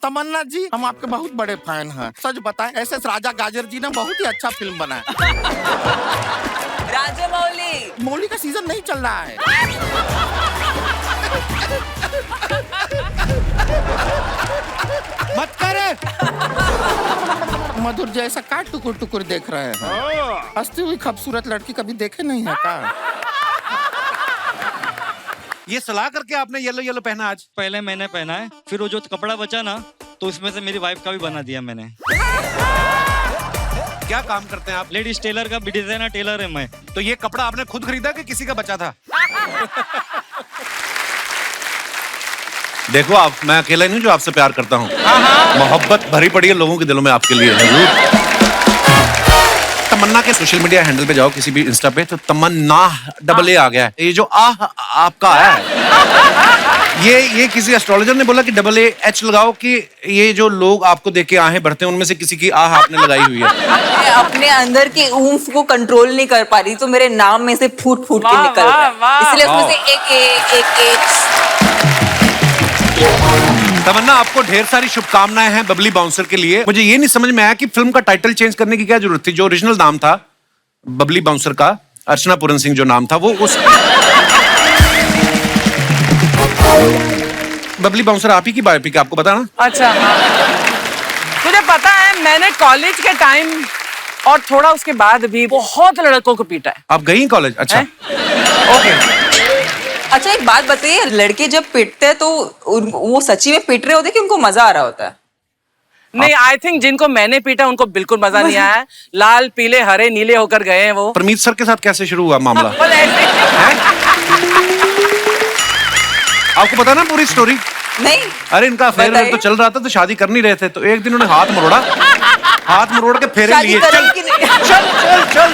तमन्ना जी, हम आपके बहुत बड़े फैन हैं। सच बताएं, एस.एस. राजा गाजर जी ने बहुत ही अच्छा फिल्म बनाया। राजा मौली का सीजन नहीं चल रहा है। मत कर। मधुर जैसा का टुकुर टुकुर देख रहे हैं। हंसती हुई खूबसूरत लड़की कभी देखे नहीं है का? ये सलाह करके आपने येलो येलो पहना आज? पहले मैंने पहना है, फिर वो जो कपड़ा बचा ना, तो उसमें से मेरी वाइफ का भी बना दिया मैंने। क्या काम करते हैं आप? लेडीज टेलर का डिजाइनर टेलर है मैं। तो ये कपड़ा आपने खुद खरीदा कि किसी का बचा था? देखो आप, मैं अकेला नहीं जो आपसे प्यार करता हूँ। मोहब्बत भरी पड़ी है लोगों के दिलों में आपके लिए। तमन्ना के सोशल मीडिया हैंडल पे जाओ किसी भी इंस्टा पे, तो तमन्ना डबल ए आ गया है। ये जो आपका आया है, ये किसी एस्ट्रोलॉजर ने बोला कि डबल ए एच लगाओ कि ये जो लोग आपको देख के आहें भरते हैं उनमें से किसी की आह आपने लगाई हुई है। मैं अपने अंदर के ऊम्फ को कंट्रोल नहीं कर पा रही, तो मेरे नाम में से फूट फूट के निकल रहा है, इसलिए उसमें से एक तमन्ना, आपको ढेर सारी शुभकामनाएं हैं बबली बाउंसर के लिए। मुझे ये नहीं समझ में आया कि फिल्म का टाइटल चेंज करने की क्या जरूरत थी। जो ओरिजिनल नाम था बबली बाउंसर का, अर्चना पूरन सिंह जो नाम था, वो उस बबली बाउंसर आप ही की बायोपिक है, आपको पता ना? अच्छा हाँ, मुझे पता है। मैंने कॉलेज के टाइम और थोड़ा उसके बाद भी बहुत लड़कों को पीटा है। आप गई कॉलेज? अच्छा, ओके। अच्छा एक बात बताइए, लड़के जब पीटते हैं तो वो सच्ची में पीट रहे होते कि उनको मजा आ रहा होता है? नहीं, आई थिंक जिनको मैंने पीटा उनको बिल्कुल मजा नहीं आया। लाल पीले हरे नीले होकर गए हैं वो। परमीत सर के साथ कैसे शुरू हुआ मामला? आपको पता ना पूरी स्टोरी? नहीं। अरे इनका अफेयर तो चल रहा था, तो शादी कर नहीं रहे थे, तो एक दिन उन्होंने हाथ मरोड़ के फेरे लिए। चल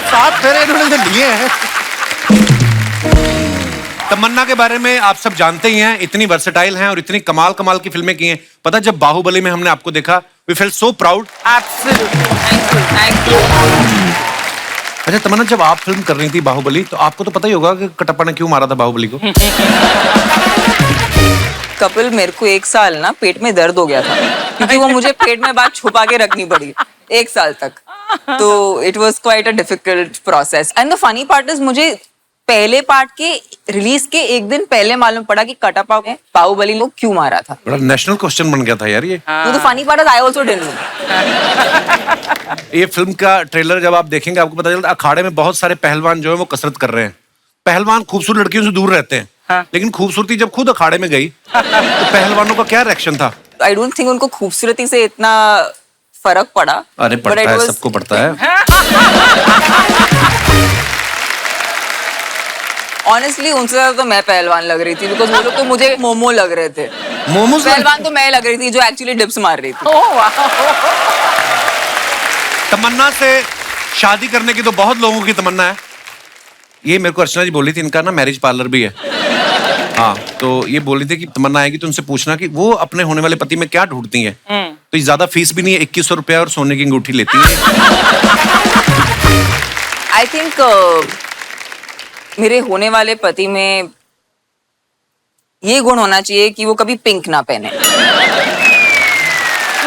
सात फेरे इन्होंने लिए हैं। तमन्ना के बारे में आप सब जानते ही हैं, इतनी वर्सेटाइल हैं और इतनी कमाल की फिल्में की हैं। पता जब बाहुबली में हमने आपको देखा, we felt so proud. Thank you. अच्छा तमन्ना, जब आप फिल्म कर रही थी बाहुबली, तो आपको तो पता ही होगा कि कटप्पा ने क्यों मारा था बाहुबली को? कपिल, मेरे को 1 साल ना पेट में दर्द हो गया था, क्योंकि वो मुझे पेट में बात छुपा के रखनी पड़ी 1 साल तक। तो it was quite a difficult process. And the funny part is, मुझे पहले पार्ट के रिलीज के 1 दिन पहले मालूम पड़ा कि कटप्पा ने बाहुबली को क्यों मारा था। बड़ा नेशनल क्वेश्चन बन गया था यार ये। तो funny part is I also didn't know. ये फिल्म का ट्रेलर जब आप देखेंगे आपको पता चलता है अखाड़े में बहुत सारे पहलवान जो है वो कसरत कर रहे हैं। पहलवान खूबसूरत लड़कियों से दूर रहते हैं, लेकिन खूबसूरती जब खुद अखाड़े में गई तो पहलवानों का क्या रिएक्शन था? आई डोंट थिंक उनको खूबसूरती से इतना फर्क पड़ा। अरे पड़ता है, सबको पड़ता है। ऑनेस्टली उनसे ज्यादा तो मैं पहलवान लग रही थी, बिकॉज वो लोग तो मुझे मोमो लग रहे थे। मोमोज पहलवान तो मैं लग रही थी जो एक्चुअली डिप्स मार रही थी। तमन्ना से शादी करने की तो बहुत लोगों की तमन्ना है। ये मेरे को अर्चना जी बोली थी, इनका ना मैरिज पार्लर भी है। हाँ, तो ये बोली थी कि तमन्ना आएगी तो उनसे पूछना कि वो अपने होने वाले पति में क्या ढूंढती हैं। तो ये ज्यादा फीस भी नहीं है, 2100 रुपया और सोने की अंगूठी लेती है। आई थिंक मेरे होने वाले पति में ये गुण होना चाहिए कि वो कभी पिंक ना पहने।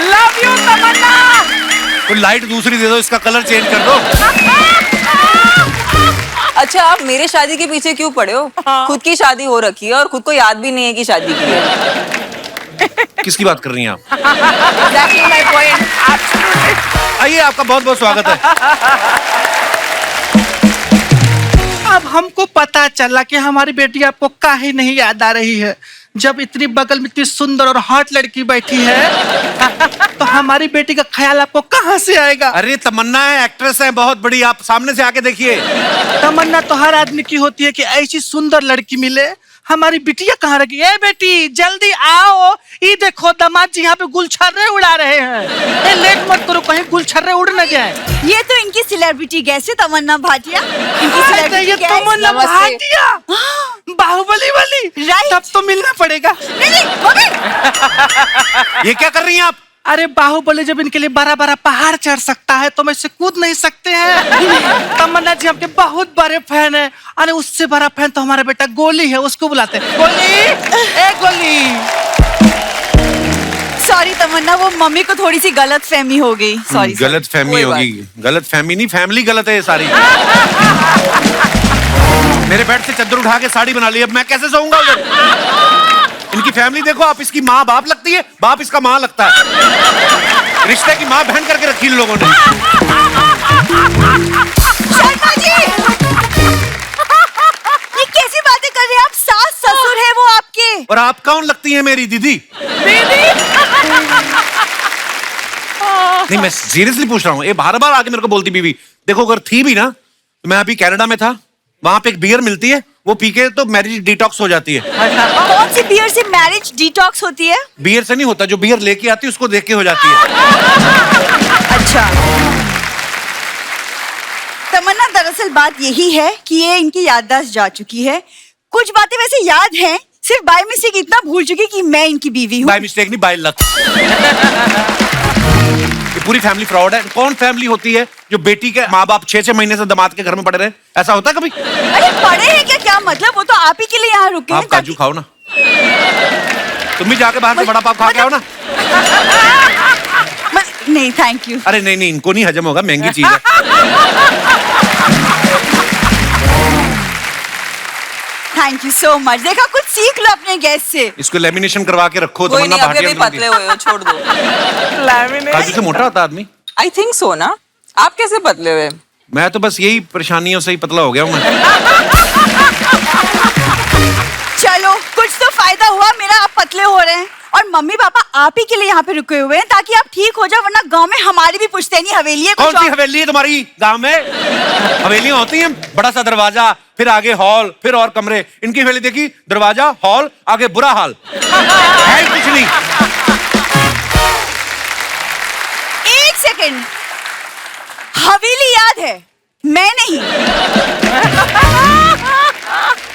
लव यू तमन्ना। कोई लाइट दूसरी दे दो, इसका कलर चेंज कर दो। अच्छा, आप मेरे शादी के पीछे क्यों पड़े हो? खुद की शादी हो रखी है और खुद को याद भी नहीं है कि शादी की है। किसकी बात कर रही हैं आप? Exactly my point. आइए, आपका बहुत बहुत स्वागत है। अब हमको पता चला कि हमारी बेटी आपको काहे नहीं याद आ रही है, जब इतनी बगल में इतनी सुंदर और हॉट लड़की बैठी है। तो हमारी बेटी का ख्याल आपको कहाँ से आएगा? अरे तमन्ना है, एक्ट्रेस है बहुत बड़ी, आप सामने से आके देखिए। तमन्ना तो हर आदमी की होती है कि ऐसी सुंदर लड़की मिले। हमारी बिटिया कहाँ रखी? ए बेटी जल्दी आओ, ये देखो दामाद जी यहाँ पे गुलछर्रे उड़ा रहे हैं। ए लेट मत करो, कहीं गुलछर्रे उड़ न जाए। ये तो इनकी सेलिब्रिटी गैस है, तमन्ना भाटिया। इनकी ये सेलिब्रिटी गैस। तमन्ना भाटिया, बाहुबली वाली। राइट। तब तो मिलना पड़ेगा। नहीं मम्मी। ये क्या कर रही हैं आप? अरे बाहुबली जब इनके लिए बड़ा बड़ा पहाड़ चढ़ सकता है तो मैं इससे कूद नहीं सकते हैं? तमन्ना जी आपके बहुत बड़े फैन है। अरे उससे बड़ा फैन तो हमारा बेटा गोली है, उसको बुलाते हैं। गोली, ए गोली। सॉरी तमन्ना, वो मम्मी को थोड़ी सी गलत फहमी हो गई। सॉरी। गलत फहमी कोई होगी। गलत फहमी नहीं, फैमिली गलत है ये सारी। मेरे बेड से चादर उठा के साड़ी बना ली, अब मैं कैसे सोऊंगा उधर? इनकी फैमिली देखो, आप इसकी माँ बाप लगती है, बाप इसका माँ लगता है। रिश्ते की माँ बहन करके रखी इन लोगों ने। शर्मा जी, ये कैसी बातें कर रहे हैं आप? सास ससुर है वो आपके। और आप कौन लगती हैं? मेरी दीदी। नहीं, मैं सीरियसली पूछ रहा हूँ। ये बार बार आके मेरे को बोलती बीवी। देखो अगर थी भी ना, तो मैं अभी कनाडा में था, वहां पे एक बियर मिलती है, वो पी के तो मैरिज डिटॉक्स हो जाती है। कौन सी बियर से मैरिज डिटॉक्स होती है? बियर से नहीं होता, जो बियर लेके आती है उसको देख के हो जाती है। अच्छा तमन्ना, दरअसल बात यही है कि ये इनकी याददाश्त जा चुकी है। कुछ बातें वैसे याद हैं, सिर्फ बाय मिस्टेक इतना भूल चुकी कि मैं इनकी बीवी हूँ। बाय मिस्टेक नहीं, बाय लक। ये पूरी फैमिली फ्रॉड है। कौन फैमिली होती है जो बेटी के माँ बाप 6-6 महीने से दामाद के घर में पड़े रहे? ऐसा होता है कभी? अरे पढ़े हैं क्या मतलब? वो तो आप ही के लिए यहाँ रुके हैं। आप काजू खाओ ना, तुम भी जाके बाहर से बड़ा पाव खा के आओ ना। नहीं थैंक यू। अरे नहीं, इनको नहीं हजम होगा, महंगी चीज है। Thank you so much. देखा, कुछ सीख लो अपने गेस्ट से। इसको लेमिनेशन करवा के रखो। कोई तमन्ना नहीं, अभी भाटिया अभी पतले हुए हो, छोड़ दो। काजू से मोटा होता आदमी। आई थिंक सो ना। आप कैसे पतले हुए? मैं तो बस यही परेशानियों से ही पतला हो गया हूँ मैं। चलो, कुछ तो फायदा हुआ मेरा, आप पतले हो रहे हैं। और मम्मी पापा आप ही के लिए यहाँ पे रुके हुए हैं ताकि आप ठीक हो जाओ, वरना गांव में हमारी भी पुश्तैनी हवेली है। कौन सी हवेली है तुम्हारी गांव में? हवेलियां होती हैं, बड़ा सा दरवाजा, फिर आगे हॉल, फिर और कमरे। इनकी हवेली देखी, दरवाजा, हॉल, आगे बुरा हाल है ही कुछ नहीं। एक सेकंड, हवेली याद है, मैं नहीं।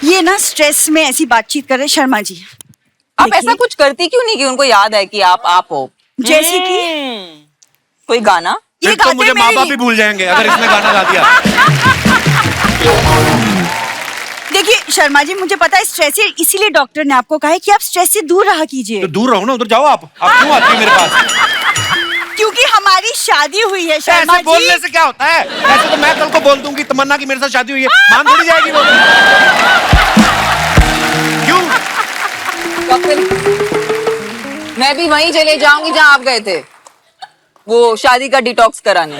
ये ना स्ट्रेस में ऐसी बातचीत कर रहे शर्मा जी। आप ऐसा कुछ करती क्यों नहीं कि उनको याद है कि आप हो? जैसे कि कोई गाना? फिर तो मुझे माँ बाप भी भूल जाएंगे अगर इसने गाना गा दिया। देखिए शर्मा जी, मुझे पता है स्ट्रेस है, इसीलिए डॉक्टर ने आपको कहा है कि आप स्ट्रेस से दूर रहा कीजिए। तो दूर रहो ना, उधर जाओ। आप क्यों आती है मेरे पास? क्योंकि हमारी शादी हुई है शर्मा ऐसे बोलने से क्या होता है? ऐसे तो मैं कल को बोल दूंगी तमन्ना की मेरे साथ शादी हुई है, मान थोड़ी जाएगी वो। क्यों? मैं भी वहीं चले जाऊंगी जहां आप गए थे, वो शादी का डिटॉक्स कराने।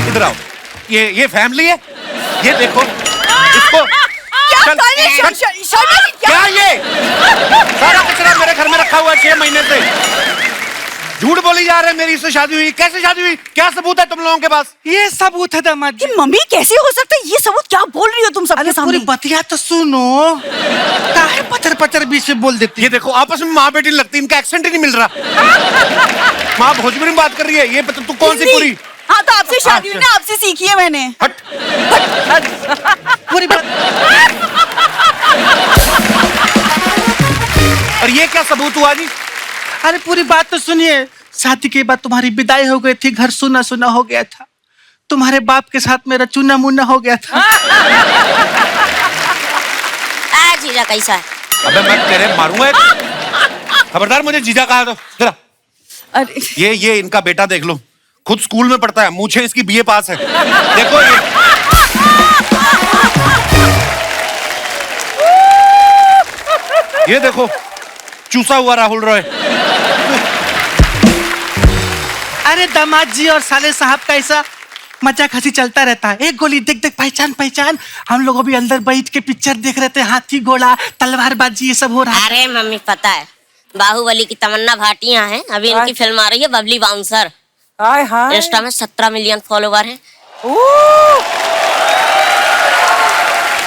इधर आओ। ये फैमिली है, ये देखो इसको। क्या कर रहे हैं शर्मा जी? क्या ये सारा कचरा मेरे घर में रखा हुआ है 6 महीने से? झूठ बोली जा रहे हैं मेरी इससे शादी हुई। कैसे शादी हुई? क्या सबूत है तुम लोगों के पास? ये सबूत है दामाद जी। कि मम्मी कैसे हो सकता है ये सबूत? क्या बोल रही हो तुम सबके सामने? पूरी बतिया तो सुनो। काहे पचर पचर बीच में बोल देती? ये देखो आपस में माँ बेटी लगती, इनका एक्सेंट ही नहीं मिल रहा। माँ भोजपुरी में बात कर रही है, ये तू कौन सी पूरी? हाँ तो आपसे शादी हुई ना, आपसे सीखी है मैंने। हट। पूरी बात। और ये क्या सबूत हुआ जी? अरे पूरी बात तो सुनिए। शादी के बाद तुम्हारी विदाई हो गई थी, घर सुना सुना हो गया था। तुम्हारे बाप के साथ मेरा चुना मुन्ना हो गया था। जीजा कैसा है? अबे मैं तेरे मारूंगा। खबरदार मुझे जीजा कहा तो जरा। अरे ये इनका बेटा देख लो, खुद स्कूल में पढ़ता है, मुझे इसकी बीए पास है। देखो ये देखो चूसा हुआ राहुल रॉय। अरे दामाद जी और साले साहब का ऐसा मजाक हंसी चलता रहता है। एक गोली देख देख पहचान पहचान। हम लोग अभी अंदर बैठ के पिक्चर देख रहे थे, हाथी घोड़ा तलवारबाजी ये सब हो रहा है। अरे मम्मी पता है, बाहुबली की तमन्ना भाटिया हैं, अभी इनकी फिल्म आ रही है बबली बाउंसर। इंस्टा में 17 मिलियन फॉलोवर हैं।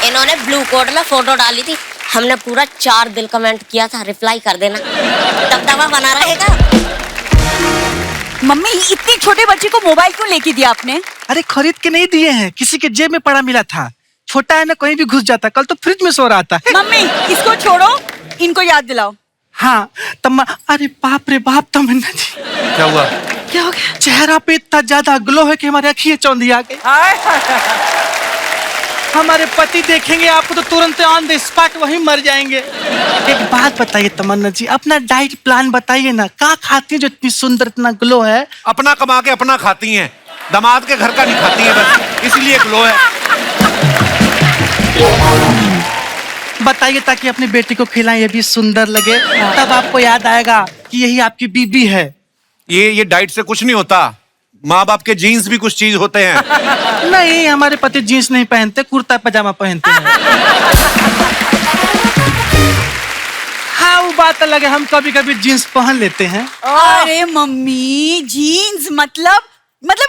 इन्होंने ब्लू कोड में फोटो डाली थी, हमने पूरा 4 दिल कमेंट किया था, रिप्लाई कर देना, दबदबा बना रहेगा। मम्मी इतनी छोटे बच्चे को मोबाइल क्यों लेके दिया आपने? अरे खरीद के नहीं दिए हैं, किसी के जेब में पड़ा मिला था। छोटा है ना, कहीं भी घुस जाता। कल तो फ्रिज में सो रहा था। मम्मी इसको छोड़ो, इनको याद दिलाओ। हाँ तम्मा। अरे बाप रे बाप तमन्ना जी, क्या हुआ? क्या हो गया? चेहरा पे इतना ज्यादा ग्लो है कि हमारी आँखें चौंधी आ गई। हमारे पति देखेंगे आपको तो तुरंत ऑन द स्पॉट वहीं मर जाएंगे। एक बात बताइए तमन्ना जी, अपना डाइट प्लान बताइए ना, क्या खाती है जो इतनी सुंदर, इतना ग्लो है? अपना कमा के अपना खाती हैं, दामाद के घर का नहीं खाती हैं, बस इसीलिए ग्लो है। बताइए ताकि अपनी बेटी को खिलाएं, ये भी सुंदर लगे, तब आपको याद आएगा कि यही आपकी बीबी है। ये डाइट से कुछ नहीं होता, माँ बाप के जीन्स भी कुछ चीज होते हैं। नहीं, हमारे पति जीन्स नहीं पहनते, कुर्ता पजामा पहनते हैं। हाँ, वो बात अलग है, हम कभी कभी जीन्स पहन लेते हैं। अरे मम्मी, जीन्स मतलब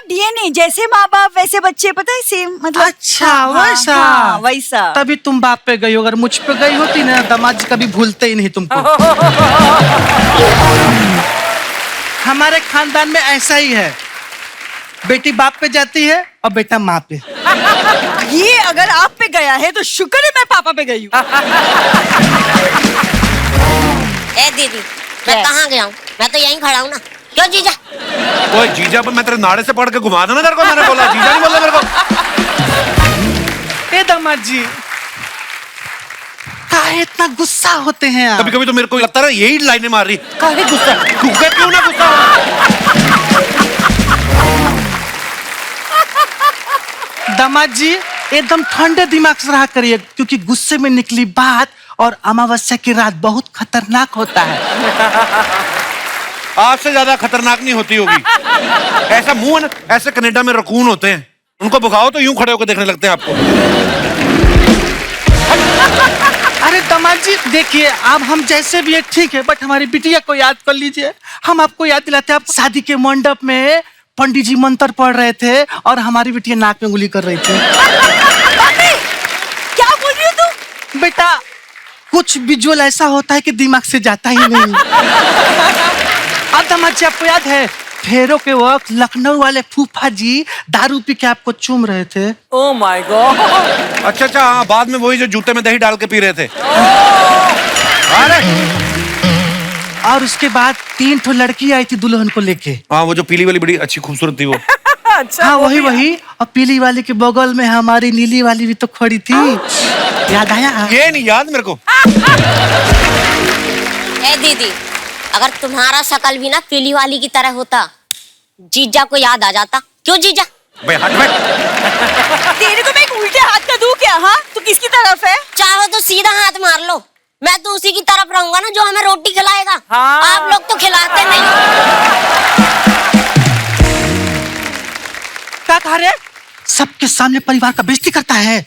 डीएनए, जैसे माँ बाप वैसे बच्चे, पता है, सेम मतलब। अच्छा, वैसा। हाँ, वैसा। तभी तुम बाप पे गई हो, अगर मुझ पे गई होती ना, दामाद जी कभी भूलते ही नहीं तुमको। हमारे खानदान में ऐसा ही है, बेटी बाप पे जाती है और बेटा माँ पे। ये अगर आप पे गया है तो शुक्र है मैं पापा पे गई हूँ। ए दीदी, मैं कहाँ गया हूँ? मैं तो यहीं खड़ा हूँ ना। क्यों जीजा? ओए जीजा पर मैं तेरे नाड़े से पकड़ के घुमा देना तेरे को, मैंने बोला जीजा नहीं बोला मेरे को। ए दामाद जी, काहे इतना गुस्सा होते हैं आप? कभी कभी तो मेरे को लगता है यही लाइनें मार रही। काहे गुस्सा? गुस्सा क्यों ना गुस्सा हो? दामाद जी, एकदम ठंडे दिमाग से रहा करिए, क्योंकि गुस्से में निकली बात और अमावस्या की रात बहुत खतरनाक होता है। आपसे ज्यादा खतरनाक नहीं होती होगी। ऐसा मुंह है ना, ऐसे कनाडा में रकून होते हैं, उनको भगाओ तो यूं खड़े होकर देखने लगते हैं आपको। अरे दामाद जी देखिए, अब हम जैसे भी है ठीक है, बट हमारी बिटिया को याद कर लीजिए। हम आपको याद दिलाते हैं, आप शादी के मंडप में पंडित जी मंत्र पढ़ रहे थे और हमारी बिटिया नाक में उंगली कर रही थी। क्या बोल रही हो तुम? बेटा, कुछ विजुअल ऐसा होता है कि दिमाग से जाता ही नहीं। अब दामाद जी, आपको याद है फेरों के वक्त लखनऊ वाले फूफा जी दारू पी के आपको चूम रहे थे? Oh my God. अच्छा अच्छा, हाँ, बाद में वही जो जूते में दही डाल के पी रहे थे। अरे और उसके बाद 3 ठो लड़की आई थी दुल्हन को लेके। हाँ, वो जो पीली वाली बड़ी अच्छी खूबसूरत थी वो। अच्छा, हाँ, वही। और पीली वाली के बगल में हमारी नीली वाली भी तो खड़ी थी, याद आया? ये नहीं याद मेरे को। ए दीदी, अगर तुम्हारा शकल भी ना पीली वाली की तरह होता, जीजा को याद आ जाता। क्यों जीजा? भाई हट भाई। तेरे को मैं एक उल्टे हाथ का दूं क्या? हाँ, तू किसकी तरफ है? चाहो तो सीधा हाथ मार लो, मैं तो उसी की तरफ रहूंगा ना जो हमें रोटी खिलाएगा। हाँ। आप लोग तो खिलाते नहीं। क्या कह रहे? सबके सामने परिवार का बेइज्जती करता है।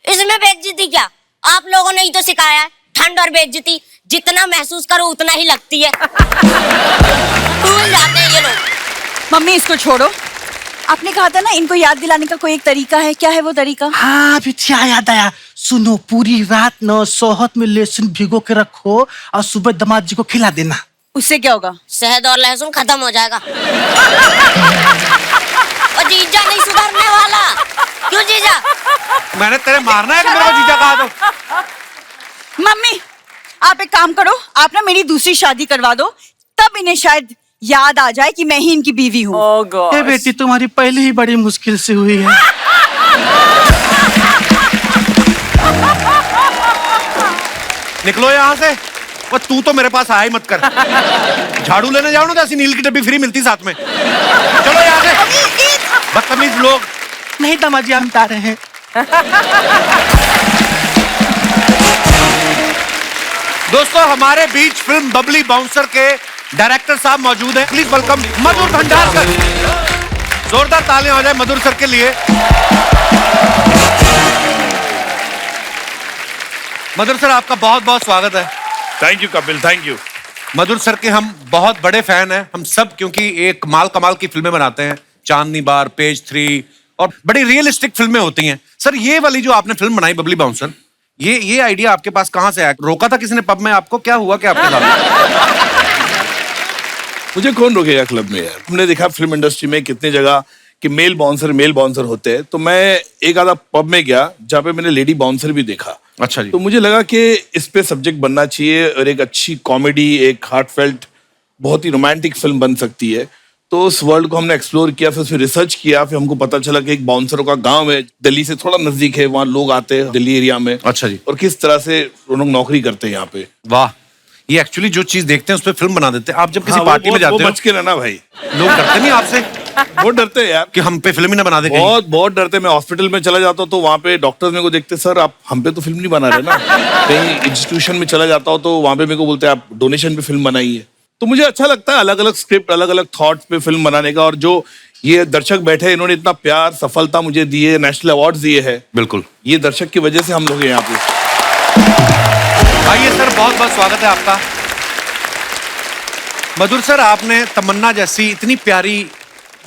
इसमें बेइज्जती क्या? आप लोगों ने ही तो सिखाया है, ठंड और बेइज्जती जितना महसूस करो उतना ही लगती है। भूल जाते हैं ये लोग। मम्मी, इसको छोड़ो। आपने कहा था ना इनको याद दिलाने का कोई एक तरीका है, क्या है वो तरीका? हाँ, बिटिया याद आया। सुनो, पूरी रात न शहद में लहसुन भिगो के रखो और सुबह दामाद जी को खिला देना। उससे क्या होगा? शहद और लहसुन खत्म हो जाएगा। और जीजा नहीं सुधरने वाला। क्यों जीजा? मैंने तेरे मारना है कि मेरे को जीजा कहा तो? मम्मी, आप एक काम करो, आप ना मेरी दूसरी शादी करवा दो, तब इन्हें शायद याद आ जाए कि मैं ही इनकी बीवी हूँ। ओह गॉड। ए बेटी, तुम्हारी पहले ही बड़ी मुश्किल से हुई है। निकलो यहाँ से। वो तू तो मेरे पास आया ही मत कर। झाड़ू लेने जाओ ना तो ऐसी नील की डब्बी फ्री मिलती साथ में। चलो यहाँ से, बदतमीज लोग। नहीं दामाद जी, हम बता रहे हैं। दोस्तों, हमारे बीच फिल्म बबली बाउंसर के डायरेक्टर साहब मौजूद हैं। प्लीज वेलकम मधुर भंडारकर। जोरदार तालियां हो जाए मधुर सर के लिए। मधुर सर, आपका बहुत बहुत स्वागत है। Thank you Kapil, thank you. Madhur sir के हम बहुत बड़े फैन हैं, हम सब, क्योंकि एक माल कमाल की फिल्में बनाते हैं, चांदनी बार, पेज 3, और बड़ी रियलिस्टिक फिल्में होती हैं। सर, ये वाली जो आपने फिल्म बनाई बबली बाउंसर, ये आइडिया आपके पास कहाँ से आया? रोका था किसी ने पब में आपको? क्या हुआ क्या आपके साथ? मुझे कौन रोकेगा क्लब में यार। हमने देखा फिल्म इंडस्ट्री में कितने जगह कि मेल बाउंसर होते हैं, तो मैं एक आधा पब में गया जहाँ पे मैंने लेडी बाउंसर भी देखा। अच्छा जी। तो मुझे लगा कि इस पे सब्जेक्ट बनना चाहिए और एक अच्छी कॉमेडी, एक हार्टफेल्ट, बहुत ही रोमांटिक फिल्म बन सकती है। तो उस वर्ल्ड को हमने एक्सप्लोर किया, फिर उसमें रिसर्च किया, फिर हमको पता चला कि एक बाउंसरों का गांव है, दिल्ली से थोड़ा नजदीक है, वहाँ लोग आते हैं दिल्ली एरिया में। अच्छा जी। और किस तरह से वो लोग नौकरी करते हैं यहाँ पे। वाह, ये एक्चुअली जो चीज देखते हैं उस पर फिल्म बना देते हैं। आप जब किसी हाँ, पार्टी में जाते हो, बच के रहना भाई, लोग डरते नहीं आपसे बहुत डरते हैं यार कि हम पे फिल्म ही ना बना दे कहीं? बहुत बहुत डरते। मैं हॉस्पिटल में चला जाता हूँ तो वहाँ पे डॉक्टर्स मेरे को देखते, सर आप हम पे तो फिल्म नहीं बना रहे ना। कहीं इंस्टीट्यूशन में चला जाता हूँ तो वहाँ पे मेरे को बोलते हैं आप डोनेशन पे फिल्म बनाइए। तो मुझे अच्छा लगता है अलग अलग स्क्रिप्ट, अलग अलग थॉट्स पे फिल्म बनाने का। और जो ये दर्शक बैठे हैं, इन्होंने इतना प्यार, सफलता मुझे दी है, नेशनल अवार्ड दिए है। बिल्कुल, ये दर्शक की वजह से हम लोग हैं यहाँ पे। आइए सर, बहुत बहुत स्वागत है आपका। मधुर सर, आपने तमन्ना जैसी इतनी प्यारी,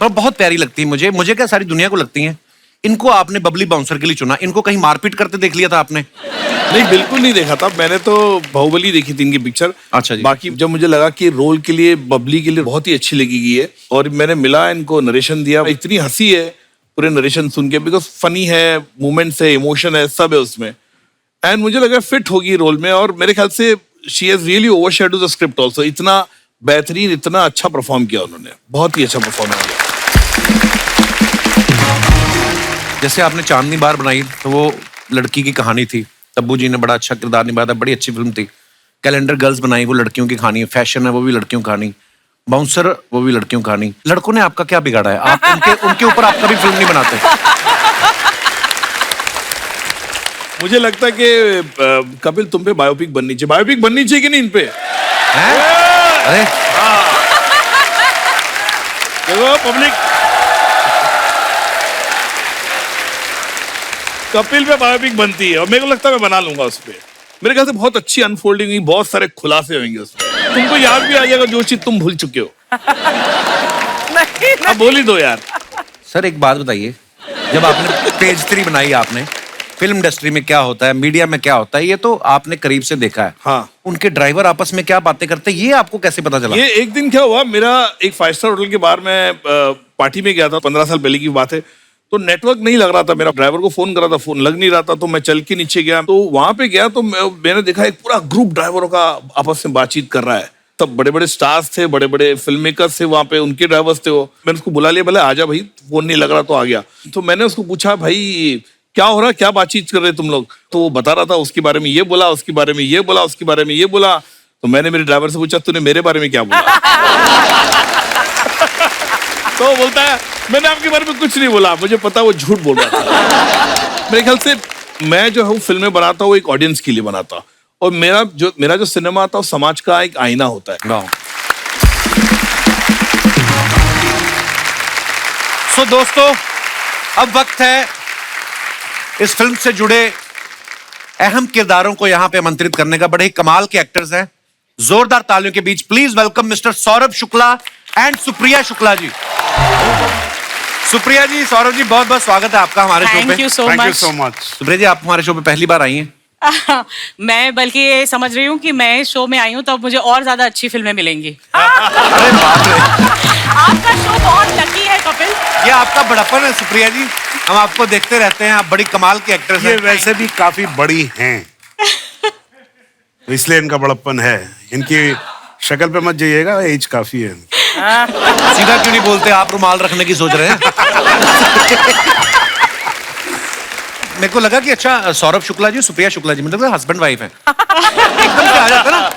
बहुत प्यारी लगती है मुझे क्या सारी दुनिया को लगती हैं, इनको आपने बबली बाउंसर के लिए चुना। इनको कहीं मारपीट करते देख लिया था आपने? नहीं, बिल्कुल नहीं देखा था मैंने, तो बाहुबली देखी थी इनकी पिक्चर। अच्छा जी। बाकी जब मुझे लगा कि रोल के लिए, बबली के लिए बहुत ही अच्छी लगेगी है, और मैंने मिला इनको, नरेशन दिया, इतनी हंसी है पूरे नरेशन सुन के, बिकॉज फनी है, मूवमेंट्स है, इमोशन है, सब है उसमें। एंड मुझे लगा फिट होगी रोल में, और मेरे ख्याल से she has really overshadowed the script also. इतना बेहतरीन, इतना अच्छा परफॉर्म किया उन्होंने, बहुत ही अच्छा परफॉर्म किया। जैसे आपने चांदनी बार बनाई तो वो लड़की की कहानी थी, तब्बू जी ने बड़ा अच्छा किरदार निभाया था, बड़ी अच्छी फिल्म थी। कैलेंडर गर्ल्स बनाई, वो लड़कियों की कहानी है। फैशन है, वो भी लड़कियों की कहानी। बाउंसर, वो भी लड़कियों की कहानी। लड़कों ने आपका क्या बिगाड़ा है? आप उनके ऊपर आप कभी फिल्म नहीं बनाते? मुझे लगता है कि कपिल तुम पे बायोपिक बननी चाहिए। बायोपिक बननी चाहिए कि नहीं इन पे? अरे देखो पब्लिक, कपिल पे बायोपिक बनती है, और मेरे को लगता है मैं बना लूंगा उस पे। मेरे ख्याल से बहुत अच्छी अनफोल्डिंग हुई, बहुत सारे खुलासे होंगे उसमें, तुमको याद भी आ जाएगा जो चीज तुम भूल चुके हो। नहीं, अब बोल ही दो यार। सर, एक बात बताइए, जब आपने पेज 3 बनाई, आपने फिल्म इंडस्ट्री में क्या होता है, मीडिया में क्या होता है, ये तो आपने करीब से देखा है। हाँ। उनके ड्राइवर आपस में क्या बातें करते हैं, ये आपको कैसे पता चला? ये एक दिन क्या हुआ, मेरा एक 5 स्टार होटल के बाहर में पार्टी में गया था, 15 साल पहले की बात है। तो नेटवर्क नहीं लग रहा था, मेरा ड्राइवर को फोन करा था, फोन लग नहीं रहा था, तो मैं चल के नीचे गया, तो वहां पे गया तो मैंने देखा एक पूरा ग्रुप ड्राइवरों का आपस में बातचीत कर रहा है। तब बड़े बड़े स्टार्स थे, बड़े बड़े फिल्म मेकर्स थे वहां पे, उनके ड्राइवर्स थे वो। मैंने उसको बुला लिया, बोले आजा भाई, फोन नहीं लग रहा, तो आ गया। तो मैंने उसको पूछा, भाई क्या हो रहा, क्या बातचीत कर रहे तुम लोग? तो वो बता रहा था, उसके बारे में ये बोला, उसके बारे में ये बोला, उसके बारे में ये बोला। तो मैंने मेरे ड्राइवर से पूछा, तूने मेरे बारे में क्या बोला? तो वो बोलता है, मैंने आपके बारे में कुछ नहीं बोला, मुझे पता वो झूठ बोल रहा था। मेरे ख्याल से मैं जो हूँ फिल्में बनाता हूँ, वो एक ऑडियंस के लिए बनाता, और मेरा जो सिनेमा आता है, समाज का एक आईना होता है। सो दोस्तों, अब वक्त है इस फिल्म से जुड़े अहम किरदारों को यहाँ पे आमंत्रित करने का। बड़े ही कमाल के एक्टर्स हैं, जोरदार तालियों के बीच please welcome mister Saurabh Shukla and Supriya Shukla ji. Supriya ji, Saurabh ji, बहुत बहुत स्वागत है आपका हमारे शो पे। Thank you so much. Supriya ji, आप हमारे शो पे पहली बार आई हैं। मैं बल्कि ये समझ रही हूँ कि मैं इस शो में आई हूँ तो अब मुझे और ज्यादा अच्छी फिल्में मिलेंगी। अरे बाप रे, आपका शो बहुत लकी है कपिल। ये आपका बड़प्पन है सुप्रिया जी, हम आपको देखते रहते हैं, आप बड़ी कमाल के एक्टर्स ये हैं। वैसे भी काफी बड़ी हैं, तो इसलिए इनका बड़प्पन है। इनकी शक्ल पे मत जाइएगा, एज काफी है। सीधा क्यों नहीं बोलते, आप रुमाल रखने की सोच रहे हैं? मेरे को लगा कि अच्छा सौरभ शुक्ला जी, सुप्रिया शुक्ला जी, मतलब हस्बैंड वाइफ हैं। एकदम से आ जाता ना।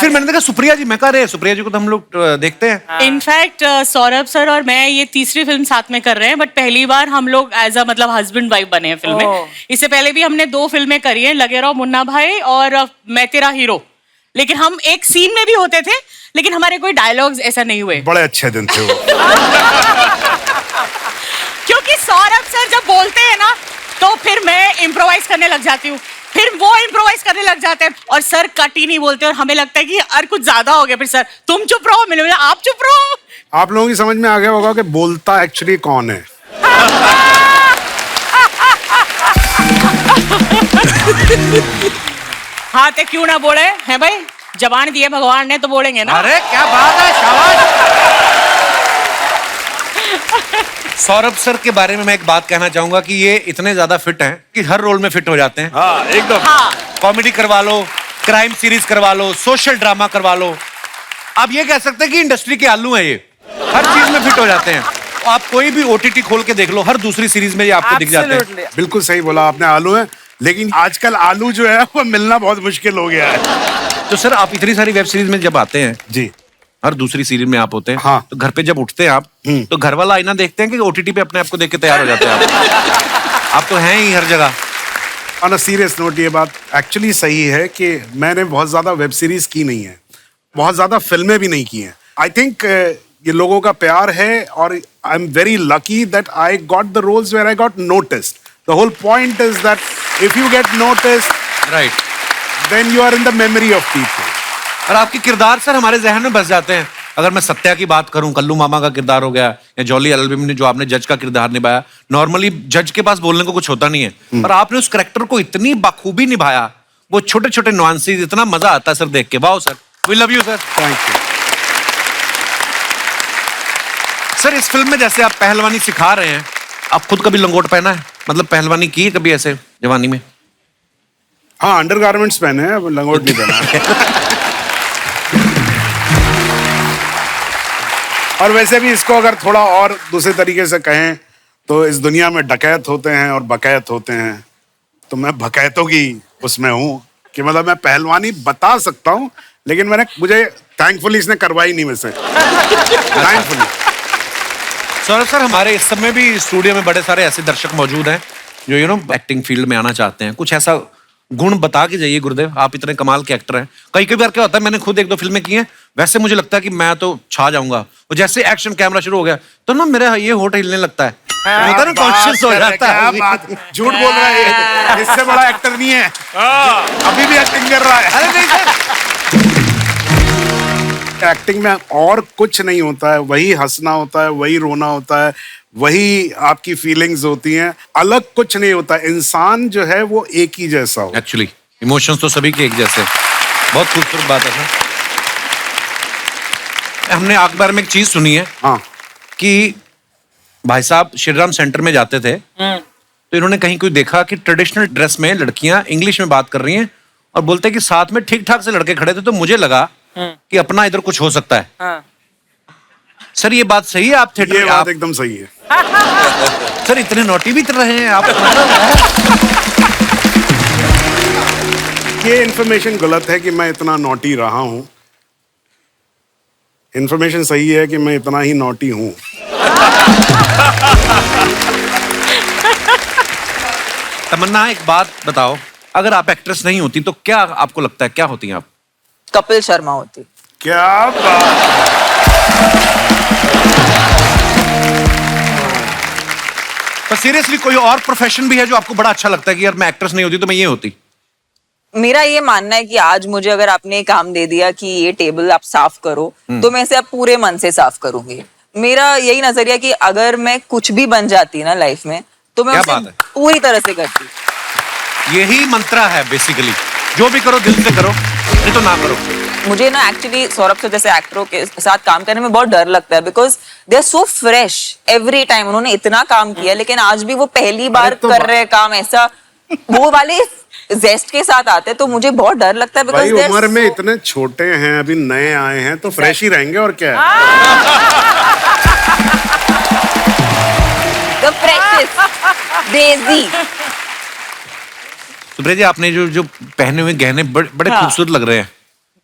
फिर मैंने देखा सुप्रिया जी, मैं कह रहे सुप्रिया जी को तो हम लोग देखते हैं। इनफैक्ट सौरभ सर और मैं ये तीसरी फिल्म साथ में कर रहे हैं, बट पहली बार हम लोग एज अ मतलब हस्बैंड वाइफ बने हैं फिल्म में। इससे पहले भी हमने 2 फिल्में करी हैं, लगे रहो मुन्ना भाई और मैं तेरा हीरो, लेकिन हम एक सीन में भी होते थे, लेकिन हमारे कोई डायलॉग्स ऐसा नहीं हुए। बड़े अच्छे दिन थे वो। क्योंकि सौरभ सर जब बोलते हैं ना, तो फिर मैं इम्प्रोवाइज करने लग जाती हूँ, फिर वो इम्प्रोवाइज करने लग जाते हैं, और सर कट ही नहीं बोलते, और हमें लगता है कि यार कुछ ज्यादा हो गया। फिर सर तुम चुप रहो, मिले आप चुप रहो। आप लोगों की समझ में आ गया होगा कि बोलता एक्चुअली कौन है। हाँ तो क्यों ना बोले हैं भाई, जबान दिए भगवान ने तो बोलेंगे ना। अरे क्या बात है, शाबाश। सौरभ सर के बारे में मैं एक बात कहना चाहूंगा कि ये इतने ज्यादा फिट हैं कि हर रोल में फिट हो जाते हैं। हाँ एकदम। हाँ। कॉमेडी करवा लो, क्राइम सीरीज करवा लो, सोशल ड्रामा करवा लो, आप ये कह सकते हैं कि इंडस्ट्री के आलू हैं ये। हर चीज में फिट हो जाते हैं। आप कोई भी ओटीटी खोल के देख लो, हर दूसरी सीरीज में ये आपको दिख जाते हैं। बिल्कुल सही बोला आपने, आलू है, लेकिन आजकल आलू जो है वो मिलना बहुत मुश्किल हो गया है। तो सर आप इतनी सारी वेब सीरीज में जब आते हैं, जी, हर दूसरी सीरीज में आप होते हैं, हाँ। तो घर पे जब उठते हैं आप, तो घर वाला आईना देखते हैं कि ओटीटी पे अपने आप को देख के तैयार हो जाते हैं आप तो हैं ही हर जगह। ऑन अ सीरियस नोट, ये बात एक्चुअली सही है कि मैंने बहुत ज्यादा वेब सीरीज की नहीं है, बहुत ज्यादा फिल्में भी नहीं की हैं। आई थिंक ये लोगों का प्यार है और I am very lucky that I got the roles where I got noticed. The whole point is that if you get noticed, right, then you are in the memory of people. और आपके किरदार sir हमारे जहन में बस जाते हैं। अगर मैं सत्या की बात करूं, कल्लू मामा का किरदार हो गया, या जॉली एलएलबी में जो आपने जज का किरदार निभाया, नॉर्मली जज के पास बोलने को कुछ होता नहीं है, पर आपने उस कैरेक्टर को इतनी बखूबी निभाया, वो छोटे छोटे नुआंसेस, इतना मजा आता है सर देख के। Wow sir, we love you sir. Thank you sir. इस फिल्म में जैसे आप पहलवानी सिखा रहे हैं, आप खुद कभी लंगोट पहना है, मतलब पहलवानी की है कभी ऐसे जवानी में? हाँ, अंडरगारमेंट्स पहने हैं, अब लंगोट नहीं पहना। और वैसे भी इसको अगर थोड़ा और दूसरे तरीके से कहें तो इस दुनिया में डकैत होते हैं और बकैत होते हैं, तो मैं बकैतों की उसमें हूँ कि मतलब मैं पहलवानी बता सकता हूँ, लेकिन मुझे थैंकफुली इसने करवाई नहीं मुझसे। थैंकफुली। सर हमारे इस समय भी स्टूडियो में बड़े सारे ऐसे दर्शक मौजूद हैं जो एक्टिंग फील्ड में आना चाहते हैं। कुछ ऐसा गुण बता के जाइए गुरुदेव, आप इतने कमाल के एक्टर हैं। कई बार क्या होता है, मैंने खुद 1-2 फिल्में की हैं, वैसे मुझे लगता है कि मैं तो छा जाऊंगा, और जैसे एक्शन कैमरा शुरू हो गया तो ना मेरा ये होठ हिलने लगता है, होता है ना, कॉन्शियस हो जाता है। झूठ बोल रहा है, इससे बड़ा एक्टर नहीं है, अभी भी एक्टिंग कर रहा है। अरे नहीं सर, एक्टिंग में और कुछ नहीं होता है, वही हंसना होता है, वही रोना होता है, वही आपकी फीलिंग्स होती हैं, अलग कुछ नहीं होता। इंसान जो है वो एक ही जैसा हो। एक्चुअली इमोशंस तो सभी के एक जैसे। बहुत खूबसूरत बात है सर। हमने अखबार में एक चीज सुनी है, हाँ, कि भाई साहब श्रीराम सेंटर में जाते थे, तो इन्होंने कहीं कोई देखा कि ट्रेडिशनल ड्रेस में लड़कियां इंग्लिश में बात कर रही हैं और बोलते हैं कि साथ में ठीक ठाक से लड़के खड़े थे, तो मुझे लगा कि अपना इधर कुछ हो सकता है। सर ये बात सही है? आप थिएटर, ये बात एकदम सही है। सर इतने नोटी भी रहे हैं आप। ये इन्फॉर्मेशन गलत है कि मैं इतना नॉटी रहा हूं। इन्फॉर्मेशन सही है कि मैं इतना ही नॉटी हूं। तमन्ना एक बात बताओ, अगर आप एक्ट्रेस नहीं होती तो क्या आपको लगता है क्या होती हैं आप? कपिल शर्मा होती। क्या बात। पर सीरियसली कोई और प्रोफेशन भी है जो आपको बड़ा अच्छा लगता है कि यार मैं एक्ट्रेस नहीं होती तो मैं ये होती? मेरा ये मानना है कि आज मुझे अगर आपने काम दे दिया कि ये टेबल आप साफ करो, तो मैं इसे अब पूरे मन से साफ करूंगी। मेरा यही नजरिया कि अगर मैं कुछ भी बन जाती ना लाइफ में, तो मैं उसे पूरी तरह से करती। यही मंत्रा है बेसिकली, जो भी करो दिल से करो, नहीं तो ना करो। मुझे ना एक्चुअली सौरभ से जैसे एक्टरों के साथ काम करने में बहुत डर लगता है, because they are so fresh every time. उन्होंने इतना काम किया, लेकिन आज भी वो पहली बार कर रहे हैं काम, ऐसा वो वाले जेस्ट के साथ आते, तो मुझे बहुत डर लगता है। भाई उम्र में इतने छोटे हैं, अभी नए आए हैं, तो फ्रेश ही रहेंगे और क्या है। The freshest, देसी। सुब्रे जी आपने जो पहने हुए गहने बड़े खूबसूरत लग रहे हैं।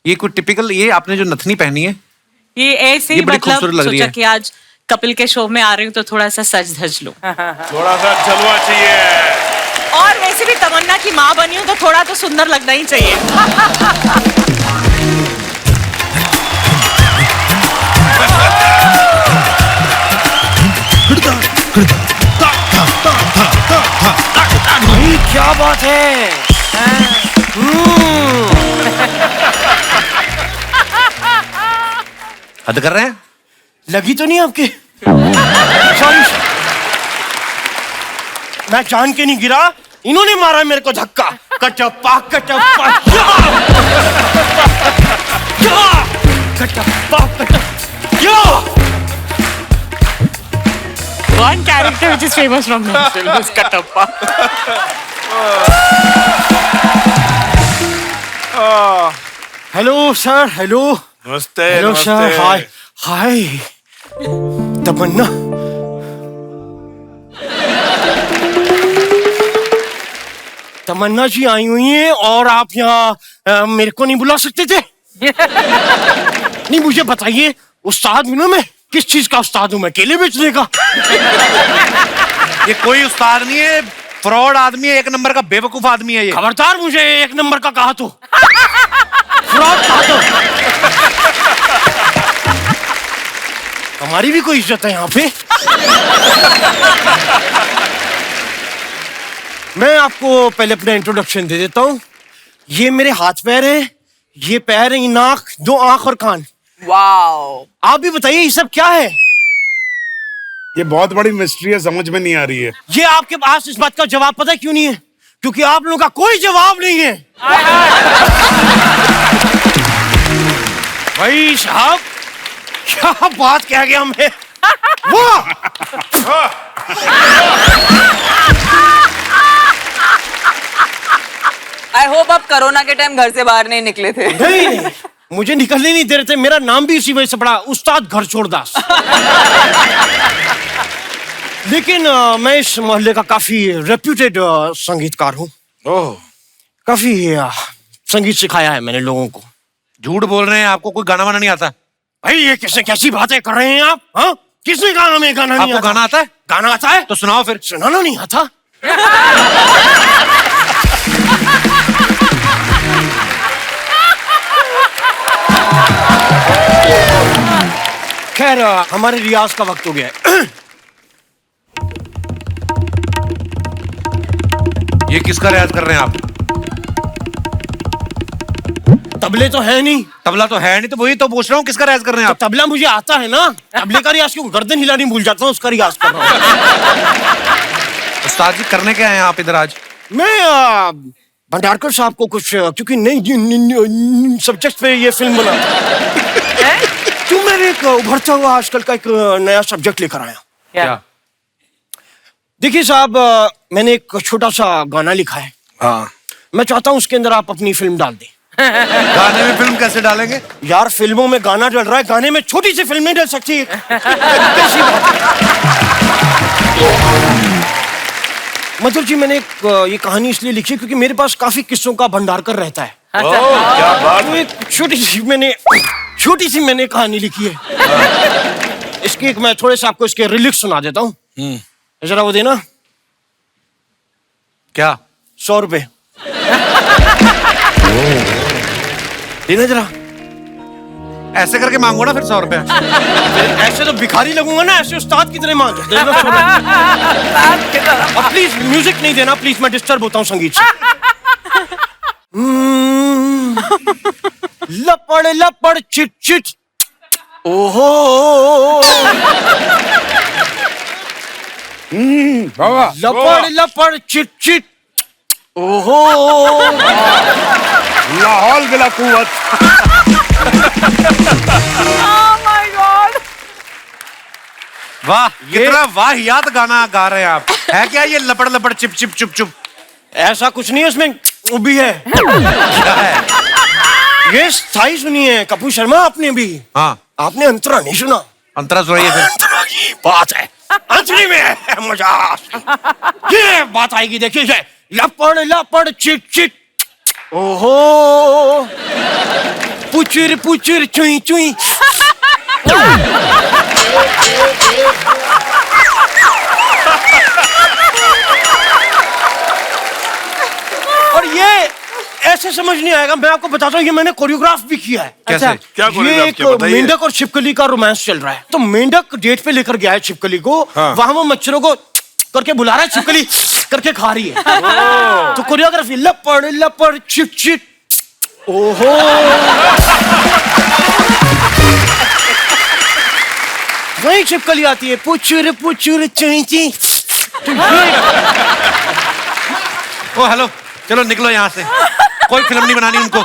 ये कोई टिपिकल, ये आपने जो नथनी पहनी है ये ऐसे ही, बड़ी मतलब खूबसूरत लग रही सोचा है। कि आज कपिल के शो में आ रही हूँ तो थोड़ा सा सज धज लूं। थोड़ा सा जलवा चाहिए। और वैसे भी तमन्ना की माँ बनी हूँ तो थोड़ा तो सुंदर लगना ही चाहिए। क्या बात है। हद कर रहे हैं। लगी तो नहीं आपके? सॉरी, मैं जान के नहीं गिरा, इन्होंने मारा मेरे को धक्का। Kattappa Kattappa Kattappa Kattappa. One character which is famous from that film is Katappa. Hello sir, hello. नमस्ते। हेलो सर, हाय हाय। तमन्ना, तमन्ना जी आई हुई हैं और आप यहाँ मेरे को नहीं बुला सकते थे? नहीं, मुझे बताइए, उस्ताद हूं ना मैं, किस चीज का उस्ताद हूं मैं? केले बेचने का? ये कोई उस्ताद नहीं है, फ्रॉड आदमी है, एक नंबर का बेवकूफ आदमी है ये। खबरदार मुझे एक नंबर का कहा तो, फ्रॉड कहा तो। हमारी भी कोई इज्जत है यहाँ पे। मैं आपको पहले अपना इंट्रोडक्शन दे देता हूँ। ये मेरे हाथ पैर हैं, ये पैर है, नाक, 2 आंख और कान। वाओ। आप भी बताइए ये सब क्या है? ये बहुत बड़ी मिस्ट्री है, समझ में नहीं आ रही है। ये आपके पास इस बात का जवाब पता क्यों नहीं है? क्योंकि आप लोगों का कोई जवाब नहीं है। भाई साहब, क्या बात कह गया मैं? वाह! आई होप आप कोरोना के टाइम घर से बाहर नहीं निकले थे। नहीं, मुझे निकलने नहीं दे रहे थे। मेरा नाम भी इसी वजह से पड़ा, उस्ताद घर छोड़दास। लेकिन मैं इस मोहल्ले का काफी रेप्यूटेड संगीतकार हूँ। ओह, काफी संगीत सिखाया है मैंने लोगों को। झूठ बोल रहे हैं, आपको कोई गाना वाना नहीं आता? भाई ये कैसी बातें कर रहे हैं आप? हाँ, किसने कहा हमें गाना नहीं आपको आता? गाना आता है? गाना आता है तो सुनाओ फिर। सुनाना नहीं आता? खैर, हमारे रियाज का वक्त हो गया है। ये किसका रियाज कर रहे हैं आप? तबले तो है नहीं। तबला तो है नहीं, तो वही तो पूछ रहा हूँ, किसका रियाज कर रहे हैं आप? तो तबला मुझे आता है ना। तबले का रियाज क्यों? गर्दन हिलानी भूल जाता हूँ, उसका रियाज कर रहा हूँ। उस्ताद जी, करने क्या है आप इधर आज? मैं भंडारकर साहब को कुछ, क्योंकि नई सब्जेक्ट पे ये फिल्म बना, तो मैं एक उभरता हुआ आजकल का एक नया सब्जेक्ट लेकर आया। क्या? देखिए साहब, मैंने एक छोटा सा गाना लिखा है। हाँ। मैं चाहता हूँ उसके अंदर आप अपनी फिल्म डाल दें। गाने में फिल्म कैसे डालेंगे? यार, फिल्मों में गाना डल रहा है, गाने में छोटी सी फिल्म नहीं डल सकती? कैसी बात है? मतलब जी, मैंने ये कहानी इसलिए लिखी क्योंकि मेरे पास काफी किस्सों का भंडारकर रहता है। क्या बात तो एक छोटी सी मैंने कहानी लिखी है। इसकी एक मैं थोड़े से आपको इसके रिलिक्स सुना देता हूँ। जरा वो देना। क्या? 100 रुपए देना जरा। ऐसे करके मांगो ना फिर 100 रुपए। ऐसे तो भिखारी लगूंगा ना, ऐसे उस्ताद की तरह मांग देना 100 रुपए। और प्लीज म्यूजिक नहीं देना, प्लीज, मैं डिस्टर्ब होता हूँ संगीत से। लपड़ लपड़ चिट चिट, ओहो। लपड़ लपड़ चिट चिट, ओहो। लाहौल बिला कुव्वत। वाह, कितना वाहियात गाना गा रहे हैं आप। है क्या ये लपड़ लपड़ चिप चिप चुप चुप? ऐसा कुछ नहीं है उसमें, वो भी है। क्या है? ये स्थाई सुनी है कपूर शर्मा आपने भी। हाँ। आपने अंतरा नहीं सुना? अंतरा सुनाइए फिर। अंतरा की बात है, अंतरी में है मजा। ये बात आएगी, देखिए। लपड़ लपड़ चिट चिट, ओहो। पुचुर पुचुर चुई चुई। और ये ऐसे समझ नहीं आएगा, मैं आपको बताता हूँ, ये मैंने कोरियोग्राफ भी किया है। कैसे? अच्छा, क्या ये कोरियोग्राफ एक किया, बताइए। मेंढक और छिपकली का रोमांस चल रहा है। तो मेंढक डेट पे लेकर गया है छिपकली को। हाँ। वहां वो मच्छरों को करके बुला रहा है, छिपकली करके खा रही है। तो कोरियोग्राफी लपड़ लपड़ चिट चिट, ओहो। वही छिपकली आती है, पुचुर पुचुर चुई चुई। ओ हेलो, चलो निकलो यहाँ से, कोई फिल्म नहीं बनानी उनको।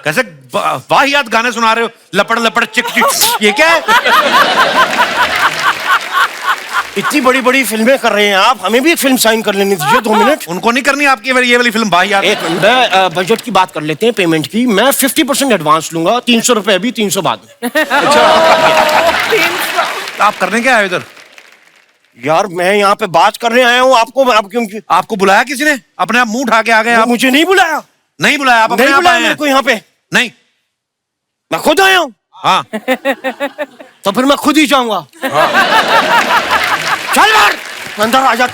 कैसे वाहियात गाने सुना रहे हो, लपड़ लपड़ चिक चिक, ये क्या है? इतनी बड़ी बड़ी फिल्में कर रहे हैं आप, हमें भी एक फिल्म साइन कर लेनी दीजिए। 2 मिनट। उनको नहीं करनी आपकी ये वाली फिल्म वाहियात? एक मिनट, मैं बजट की बात कर लेते हैं, पेमेंट की। मैं 50% एडवांस लूंगा, 300 रुपए अभी, 300 बाद में। आप करने क्या आए इधर? यार मैं यहाँ पे बात करने आया हूँ, आपको बुलाया किसी ने? अपने आप मुंह उठा के आ गए आप? मुझे नहीं बुलाया। नहीं बुलाया, आप अपने नहीं आप बुलाया आए मेरे हैं? को यहाँ पे। नहीं, मैं खुद आया हूँ। हाँ तो फिर मैं खुद ही जाऊंगा। चल बाहर, अंदर आ जा।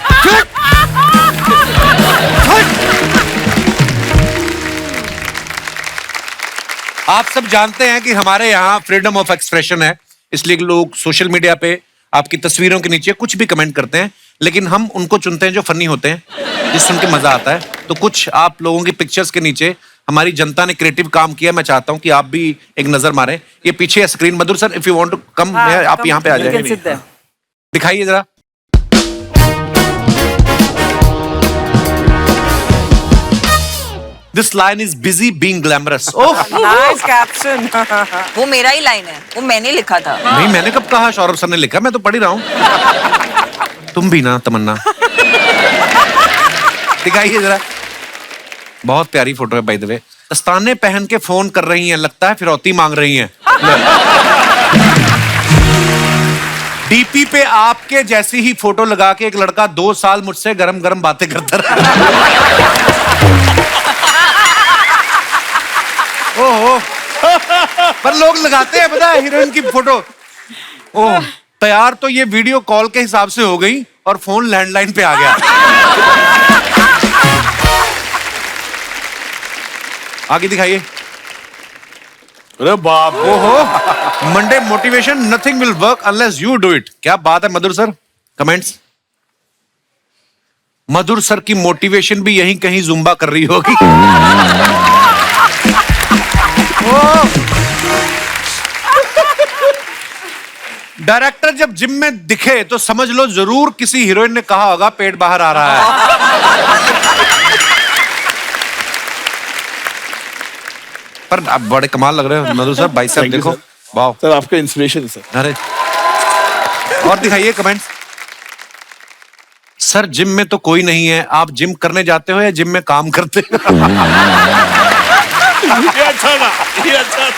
आप सब जानते हैं कि हमारे यहाँ फ्रीडम ऑफ एक्सप्रेशन है, इसलिए लोग सोशल मीडिया पे आपकी तस्वीरों के नीचे कुछ भी कमेंट करते हैं, लेकिन हम उनको चुनते हैं जो फनी होते हैं, जिससे सुन के मजा आता है। तो कुछ आप लोगों की पिक्चर्स के नीचे हमारी जनता ने क्रिएटिव काम किया, मैं चाहता हूं कि आप भी एक नजर मारें। ये पीछे है screen, Madhur sir if you want to come, आप यहाँ पे आ जाए, दिखाइए जरा। This line is busy being glamorous. Nice caption. वो मेरा ही लाइन है, वो मैंने लिखा था। नहीं, मैंने कब कहा सौरभ सर ने लिखा? मैं तो पढ़ ही रहा हूं। तुम भी ना तमन्ना। दिखाइए जरा, बहुत प्यारी फोटो है बाय द वे। दस्ताने पहन के फोन कर रही हैं, लगता है फिरौती मांग रही हैं। डीपी पे आपके जैसी ही फोटो लगा के एक लड़का 2 साल मुझसे गरम गरम बातें करता रहा। ओहो, पर लोग लगाते हैं पता है हीरोइन की फोटो। ओह, तैयार तो ये वीडियो कॉल के हिसाब से हो गई और फोन लैंडलाइन पे आ गया। आगे दिखाइए। अरे बाप, ओहो, Monday motivation, nothing will work unless you do it. क्या बात है मधुर सर। कमेंट्स, मधुर सर की मोटिवेशन भी यहीं कहीं जुम्बा कर रही होगी। डायरेक्टर जब जिम में दिखे तो समझ लो जरूर किसी हीरोइन ने कहा होगा पेट बाहर आ रहा है। पर आप बड़े कमाल लग रहे हो मधुर सर, भाई साहब देखो, वाह सर आपका इंस्पिरेशन सर। अरे और दिखाइए कमेंट्स। सर जिम में तो कोई नहीं है, आप जिम करने जाते हो या जिम में काम करते हो? ये अच्छा था, ये अच्छा था।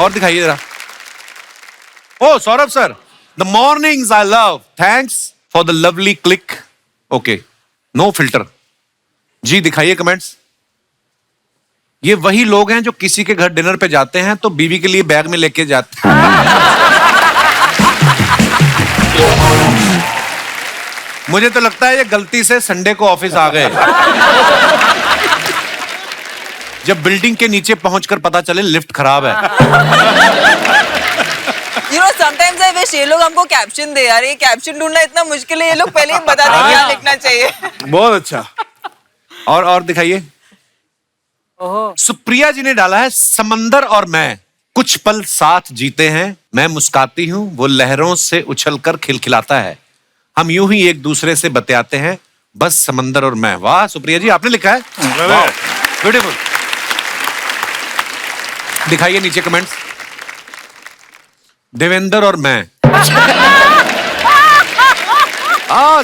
और दिखाइए जरा। Oh Saurabh sir, the mornings I love, thanks for the lovely click. Okay, no filter. जी दिखाइए कमेंट्स। ये वही लोग हैं जो किसी के घर डिनर पे जाते हैं तो बीवी के लिए बैग में लेके जाते हैं। मुझे तो लगता है ये गलती से संडे को ऑफिस आ गए। जब बिल्डिंग के नीचे पहुंचकर पता चले लिफ्ट खराब है। You know, sometimes I wish ये लोग हमको कैप्शन दे यार, ये कैप्शन ढूंढना इतना मुश्किल है, ये लोग पहले ही बता दें क्या लिखना चाहिए। बहुत अच्छा। और दिखाइए। सुप्रिया जी ने डाला है, समंदर और मैं कुछ पल साथ जीते हैं, मैं मुस्काती हूँ वो लहरों से उछलकर खिलखिलाता है, हम यूं ही एक दूसरे से बतियाते हैं, बस समंदर और मैं। वाह सुप्रिया जी, आपने लिखा है, ब्यूटीफुल। दिखाइए नीचे कमेंट्स। देवेंद्र और मैं।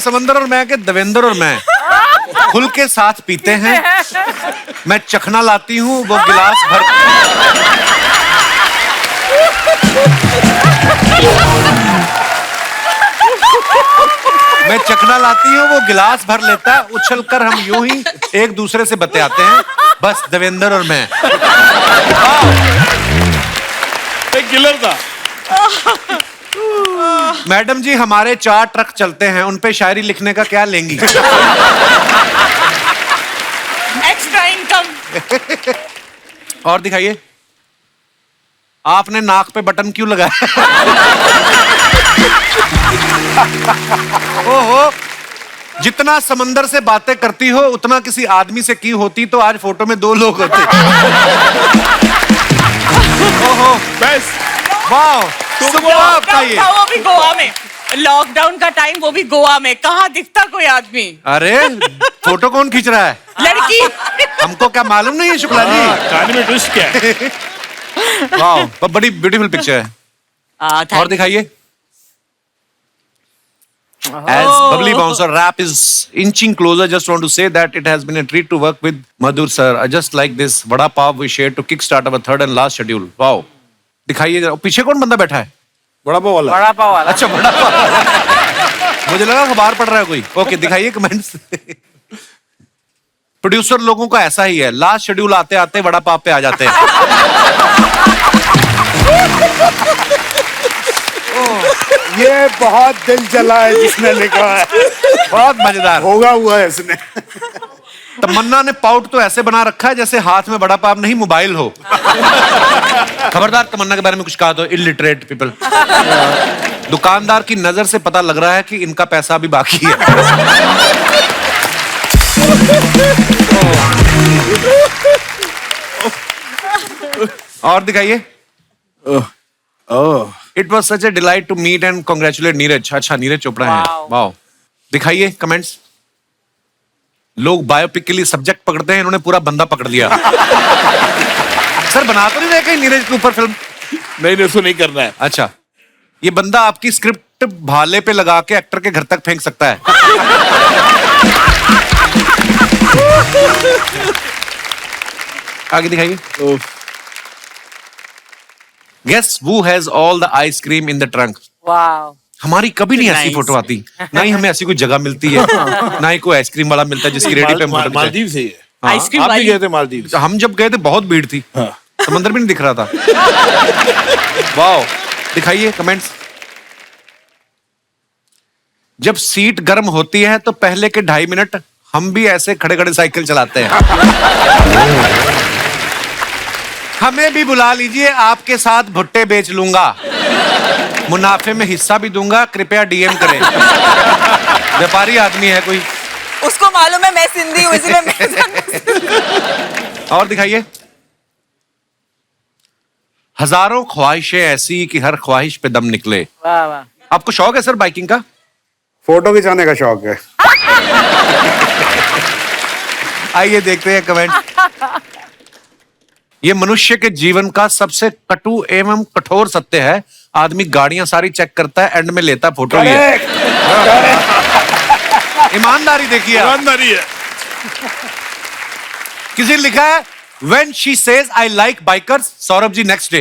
समंदर और मैं के देवेंद्र और मैं खुल के साथ पीते हैं, मैं चखना लाती हूँ वो गिलास भर। मैं चखना लाती हूँ वो गिलास भर लेता है, उछलकर हम यूं ही एक दूसरे से बतियाते हैं, बस देवेंद्र और मैं। एक किलर था। मैडम जी हमारे 4 ट्रक चलते हैं, उन पे शायरी लिखने का क्या लेंगी? Extra income. और दिखाइए। आपने नाक पे बटन क्यों लगाया? ओहो, जितना समंदर से बातें करती हो उतना किसी आदमी से की होती तो आज फोटो में 2 लोग होते। ओहो, बस वाह, वो भी गोवा में, लॉकडाउन का टाइम, वो भी गोवा में, कहाँ दिखता कोई आदमी। अरे फोटो कौन खींच रहा है? लड़की। हमको क्या मालूम नहीं है शुक्ला जी। कहानी में ट्विस्ट क्या है? वाह, बड़ी ब्यूटीफुल पिक्चर है। और दिखाइए। As bubbly bouncer rap is inching closer, just want to say that it has been a treat to work with Madhur sir. I just like this vada pav we shared to kickstart our 3rd and last schedule. Wow. दिखाइए जरा, पीछे कौन बंदा बैठा है? बड़ा पाव वाला। बड़ा पाव वाला। अच्छा बड़ा पाव। मुझे लगा अखबार पढ़ रहा है कोई। ओके दिखाइए कमेंट्स। प्रोड्यूसर लोगों का ऐसा ही है, लास्ट शेड्यूल आते आते वड़ा पाव पे आ जाते हैं। ये बहुत दिल जला है जिसने लिखा है, बहुत मजेदार होगा हुआ है इसने। तमन्ना ने पाउट तो ऐसे बना रखा है जैसे हाथ में बड़ा पाव नहीं मोबाइल हो। खबरदार तमन्ना के बारे में कुछ कहा तो, इलिटरेट पीपल। दुकानदार की नजर से पता लग रहा है कि इनका पैसा अभी बाकी है। और दिखाइए। It was such a delight to meet and congratulate Neeraj. अच्छा नीरज चोपड़ा है, वाओ। दिखाइए कमेंट्स। लोग बायोपिक के लिए सब्जेक्ट पकड़ते हैं, इन्होंने पूरा बंदा पकड़ लिया। सर बना तो नहीं रहे कहीं नीरज के ऊपर फिल्म? नहीं उसको नहीं करना है। अच्छा, ये बंदा आपकी स्क्रिप्ट भाले पे लगा के एक्टर के घर तक फेंक सकता है। आगे दिखाइए। Guess who has all the ice cream in the trunk? हमारी कभी नहीं ऐसी फोटो आती, ना ही हमें ऐसी कोई जगह मिलती है, ना ही कोई आइसक्रीम वाला मिलता है जिसकी रेडी पे हम मालदीव से ही है। आइसक्रीम आप भी वाली। गए थे मालदीव से? हम जब गए थे बहुत भीड़ थी, समंदर भी नहीं दिख रहा था। वाओ, दिखाइए कमेंट्स। जब सीट गर्म होती है तो पहले के 2.5 मिनट हम भी ऐसे खड़े खड़े साइकिल चलाते हैं। हमें भी बुला लीजिए, आपके साथ भुट्टे बेच लूंगा, मुनाफे में हिस्सा भी दूंगा, कृपया डीएम करें। व्यापारी आदमी है कोई। उसको मालूम है मैं सिंधी हूँ, इसलिए मैं। और दिखाइए। हजारों ख्वाहिशें ऐसी कि हर ख्वाहिश पे दम निकले। वाह वाह। आपको शौक है सर बाइकिंग का? फोटो खिंचाने का शौक है। आइए देखते हैं कमेंट। ये मनुष्य के जीवन का सबसे कटु एवं कठोर सत्य है। आदमी गाड़ियां सारी चेक करता है, एंड में लेता फोटो ही है। ईमानदारी देखिए, ईमानदारी है। किसी ने लिखा है When she says I like bikers, Saurabh ji next day.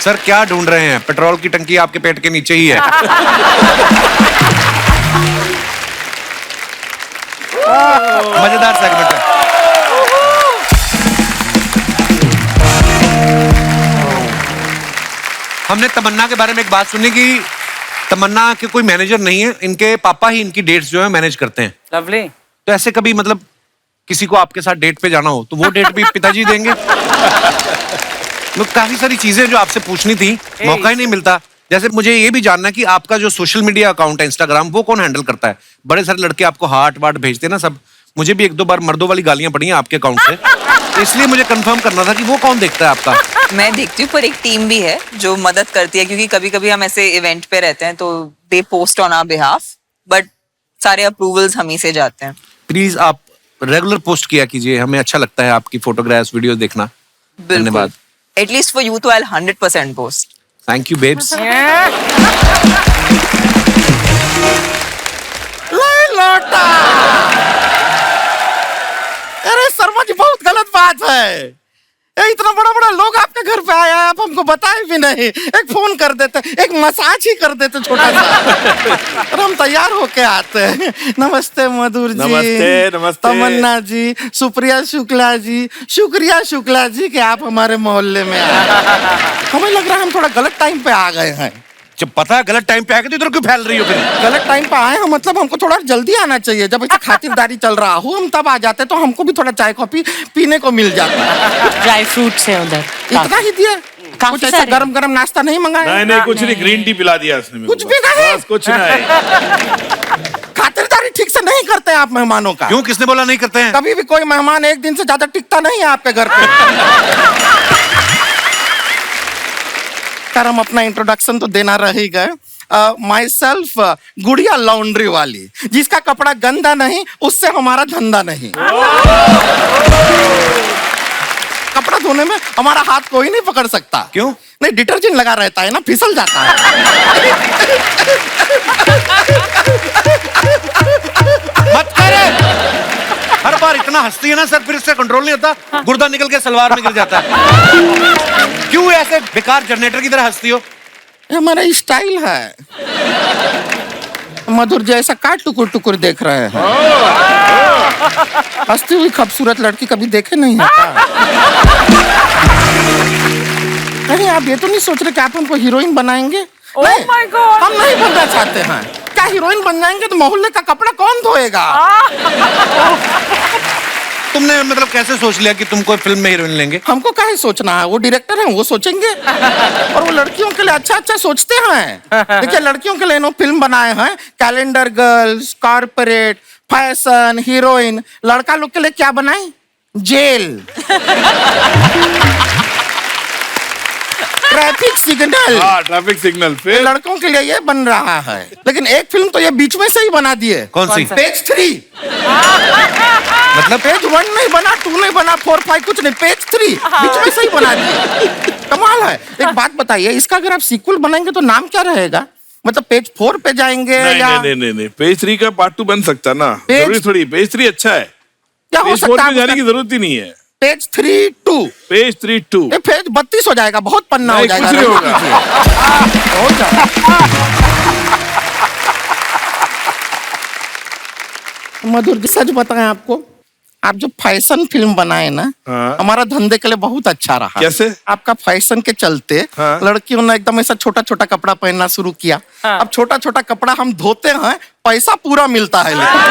Sir क्या ढूंढ रहे हैं? पेट्रोल की टंकी आपके पेट के नीचे ही है। मजेदार सेगमेंट है। हमने तमन्ना के बारे में एक बात सुनी कि तमन्ना के कोई मैनेजर नहीं है, इनके पापा ही इनकी डेट्स जो है मैनेज करते हैं। लवली। तो ऐसे कभी मतलब किसी को आपके साथ डेट पे जाना हो तो वो डेट भी पिताजी देंगे? लोग काफी सारी चीजें जो आपसे पूछनी थी, मौका ही नहीं मिलता। जैसे मुझे ये भी जानना है कि आपका जो सोशल मीडिया अकाउंट है इंस्टाग्राम, वो कौन हैंडल करता है? बड़े सारे लड़के आपको हार्ट वार्ट भेजते हैं ना सब। मुझे भी 1-2 बार मर्दों वाली गालियां पड़ी हैं आपके अकाउंट से, तो इसलिए मुझे कंफर्म करना था कि वो कौन देखता है आपका। मैं देखती हूँ, पर एक टीम भी है जो मदद करती है, क्योंकि कभी कभी हम ऐसे इवेंट पे रहते हैं तो they post on our behalf, but सारे अप्रूवल्स हम ही से जाते हैं। प्लीज आप रेगुलर पोस्ट किया कीजिए, हमें अच्छा लगता है आपकी फोटोग्राफ्स वीडियो देखना। धन्यवाद। एटलीस्ट फॉर यू तो I 100% post. Thank you babes. लौटा। अरे शर्मा जी बहुत गलत बात है। ये इतना बड़ा बड़ा लोग आपके घर पे आया है, आप हमको बताए भी नहीं। एक फोन कर देते, एक मसाज ही कर देते छोटा सा, और हम तैयार होके आते हैं। नमस्ते मधुर जी। नमस्ते, नमस्ते। तमन्ना जी, सुप्रिया शुक्ला जी, शुक्रिया शुक्ला जी कि आप हमारे मोहल्ले में आए। हमें लग रहा है हम थोड़ा गलत टाइम पे आ गए हैं। जब पता है गलत टाइम पे आके तो इधर क्यों फैल रही हो फिर? गलत टाइम पे आए हैं मतलब हमको थोड़ा जल्दी आना चाहिए। जब इतना खातिरदारी चल रहा हो हम तब आ जाते तो हमको भी थोड़ा चाय कॉफी पीने को मिल जाता। ड्राई फ्रूट्स है उधर। इतना ही दिया, कुछ ऐसा गरम गरम नाश्ता नहीं मंगाया? नहीं कुछ नहीं, ग्रीन टी पिला दिया उसने। कुछ भी नहीं? बस कुछ नहीं। खातिरदारी ठीक से नहीं करते आप मेहमानों का। क्यों, किसने बोला नहीं करते हैं? कभी भी कोई मेहमान एक दिन से ज्यादा टिकता नहीं है आपके घर पे। सर हम अपना इंट्रोडक्शन तो देना रह ही गए। माई सेल्फ गुड़िया लॉन्ड्री वाली, जिसका कपड़ा गंदा नहीं उससे हमारा धंधा नहीं। कपड़ा धोने में हमारा हाथ कोई नहीं पकड़ सकता। क्यों? नहीं, डिटर्जेंट लगा रहता है ना, फिसल जाता है। मत करे। हर बार इतना हंसती है ना सर, फिर इससे कंट्रोल नहीं होता, गुर्दा निकल के सलवार में गिर जाता है। क्यों ऐसे बेकार जनरेटर की तरह हंसती हो? ये हमारा स्टाइल है। मधुर जैसा का टुकुर टुकुर देख रहे हैं। हंसती हुई खूबसूरत लड़की कभी देखे नहीं है क्या? कहीं आप ये तो नहीं सोच रहे कि आप हमको हीरोइन बनाएंगे? नहीं, हम नहीं बनना चाहते हैं। क्या हीरोइन बन जाएंगे तो मोहल्ले का कपड़ा कौन धोएगा? तुमने मतलब कैसे सोच लिया कि तुम कोई फिल्म में हीरोइन लेंगे? हमको काहे सोचना है, वो डायरेक्टर हैं, वो सोचेंगे। और वो लड़कियों के लिए अच्छा अच्छा सोचते हैं। देखिए लड़कियों के लिए नो फिल्म बनाए हैं, calendar girls, corporate, fashion, heroine. लड़का लोग के लिए क्या बनाए? Jail, traffic signal. Traffic signal. फिर लड़कों के लिए ये बन रहा है। लेकिन एक फिल्म तो ये बीच में से ही बना दिए। कौन सी? पेज 3। मतलब पेज 1 नहीं बना, 2 नहीं बना, 4, 5 कुछ नहीं, पेज 3 बीच में से ही बना दिए। कमाल है। एक बात बताइए, इसका अगर आप सीक्वल बनाएंगे तो नाम क्या रहेगा? मतलब पेज 4 पे जाएंगे नहीं, या नहीं, नहीं, नहीं, पेज 3 का पार्ट 2 बन सकता है ना। पेज- जरूरी थोड़ी, पेज 3 अच्छा है, क्या हो पेज 4 सकता में जाने है? की जरूरत ही नहीं है। पेज 3-2, पेज 3-2 ये पेज 32 हो जाएगा, बहुत पन्ना हो नहीं, जाएगा। कुछ नहीं होगा। हो जाएगा। मधुर जी सच बताएं आपको, आप जो फैशन फिल्म बनाए ना, हाँ। हमारा धंधे के लिए बहुत अच्छा रहा। कैसे? आपका फैशन के चलते हाँ। लड़कियों ने एकदम ऐसा छोटा छोटा कपड़ा पहनना शुरू किया। अब छोटा छोटा कपड़ा हम धोते हैं, पैसा पूरा मिलता है लेकिन।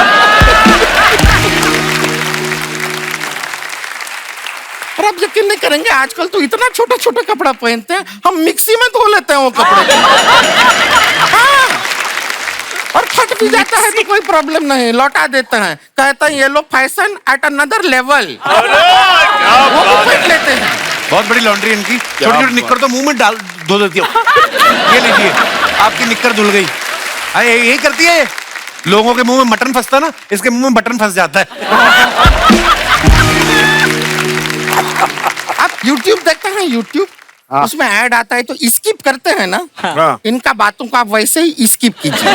और आप यकीन नहीं करेंगे, आजकल तो इतना छोटा छोटा कपड़ा पहनते हैं, हम मिक्सी में धो लेते हैं वो कपड़े। हाँ। और फट भी जाता है तो कोई प्रॉब्लम नहीं, लौटा देते हैं, कहते हैं ये लो फैशन एट अनदर लेवल, वो भी पहन लेते हैं। बहुत बड़ी लॉन्ड्री इनकी। छोटी छोटी निक्कर तो मुंह में डाल धो देती हो। ये लीजिए, आपकी निक्कर धुल गई। अरे यही करती है, लोगों के मुंह में मटन फंसता ना, इसके मुंह में बटन फंस जाता है। आप YouTube देखते हैं? YouTube उसमें ऐड आता है तो स्किप करते हैं ना। हाँ। इनका बातों को आप वैसे ही स्किप कीजिए।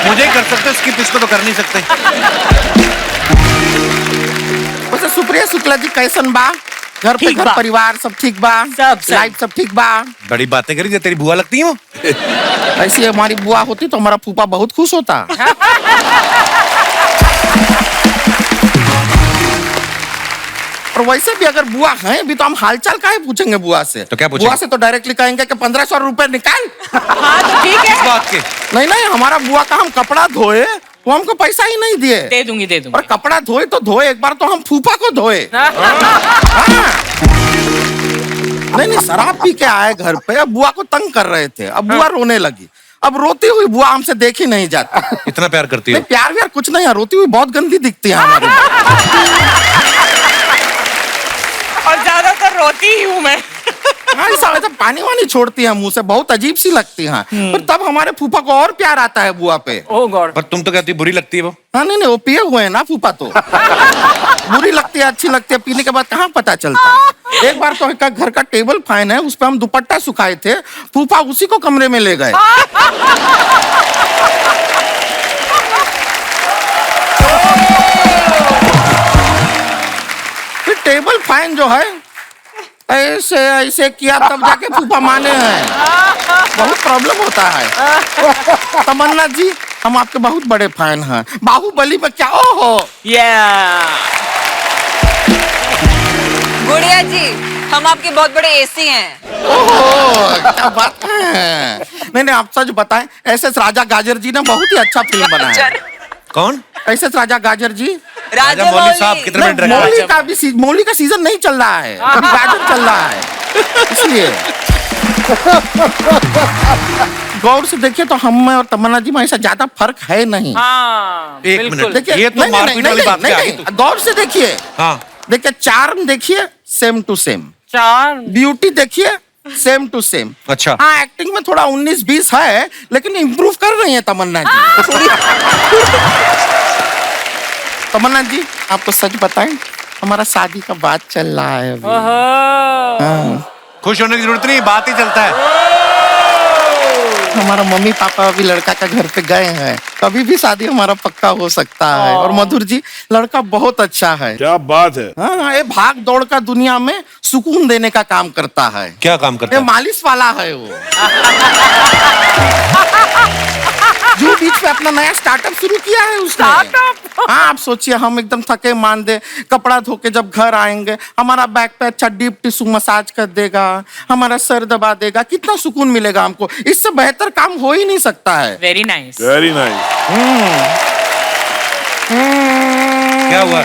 मुझे ही कर सकते हो स्किप, इसको तो कर नहीं सकते। वैसे सुप्रिया शुक्ला जी कैसन बा? घर पे ठीक घर बा। परिवार सब ठीक बा? सब सही। लाइफ सब ठीक बा? बड़ी बातें करी, तेरी बुआ लगती है वो। ऐसी हमारी बुआ होती तो हमारा फूफा बहुत खुश होता। और वैसे भी अगर बुआ है भी तो हम हालचाल काहे पूछेंगे बुआ से? तो क्या पूछेंगे? बुआ से तो डायरेक्टली कहेंगे कि 1500 रुपए निकाल। हाँ तो ठीक इस है, बात के नहीं नहीं, हमारा बुआ का हम कपड़ा धोए, वो हमको पैसा ही नहीं दिए। दे दूंगी दे दूंगी। और कपड़ा धोए तो धोए, एक बार तो हम फूफा को धोए। हाँ। नहीं नहीं, शराब पी के आए घर पे, अब बुआ को तंग कर रहे थे, अब बुआ रोने लगी। अब रोती हुई बुआ हमसे देखी नहीं जाती। इतना प्यार करती नहीं हो? प्यार व्यार कुछ नहीं है, रोती हुई बहुत गंदी दिखती है हमारी। और ज्यादातर रोती ही हूँ मैं। हाँ, ऐसा वैसा पानी वानी छोड़ती है मुंह से, बहुत अजीब सी लगती है। पर तब हमारे फूफा को और प्यार आता है बुआ पे। ओह गॉड। पर तुम तो कहती बुरी लगती है वो। हाँ नहीं नहीं, वो पिए हुए हैं ना फूफा तो। बुरी लगती है अच्छी लगती है, पीने के बाद कहाँ पता चलता है। एक बार तो एक घर का टेबल फैन है, उस पर हम दुपट्टा सुखाए थे, फूफा उसी को कमरे में ले गए। फिर टेबल फैन जो है ऐसे ऐसे किया तब जाके फूफा माने हैं। बहुत प्रॉब्लम होता है। तमन्ना जी, हम आपके बहुत बड़े फैन हैं। बाहुबली में क्या ओहो। गुड़िया जी, हम आपके बहुत बड़े एसी हैं। ओहो, क्या बात है। नहीं नहीं, आप सच बताएं, एस.एस. राजा गाजर जी ने बहुत ही अच्छा फिल्म बनाया है। कौन? एस.एस. राजा गाजर जी। राजा मौली साहब कितने नहीं, मिनट रहे? मौली का सीजन नहीं चल रहा है, अभी गाजर चल रहा है, इसलिए। गौर से देखिए तो हम में और तमन्ना जी में ऐसा ज्यादा फर्क है नहीं। हाँ एक बिल्कुल। मिनट, देखिए, ये तो नहीं, मारपीट नहीं, वाली नहीं, बात पे आ गई नहीं, तू। गौर से देखिए। हाँ, देखिए चार्म देखिए, सेम टू सेम। चार ब्यूटी देखिए, सेम टू सेम। अच्छा। हाँ, एक्टिंग में थोड़ा 19-20 है, लेकिन इम्प्रूव कर रही है तमन्ना जी थोड़ी। तमन्ना जी, आपको सच बताएं, हमारा शादी का बात चल रहा है अभी। हाँ, खुश होने की जरूरत नहीं, बात ही चलता है। हमारा मम्मी पापा अभी लड़का का घर पे गए हैं, तो कभी भी शादी हमारा पक्का हो सकता है। और मधुर जी, लड़का बहुत अच्छा है। क्या बात है। हाँ, ये भाग दौड़ का दुनिया में सुकून देने का काम करता है। क्या काम करता ये है? मालिश वाला है वो। जो बीच में अपना नया स्टार्टअप शुरू किया है उसने। हाँ, आप सोचिए, हम एकदम थके मांदे कपड़ा धो के जब घर आएंगे, हमारा बैक पे अच्छा डीप टिश्यू मसाज कर देगा, हमारा सर दबा देगा, कितना सुकून मिलेगा हमको। इससे बेहतर काम हो ही नहीं सकता है। Very nice. Very nice. क्या हुआ?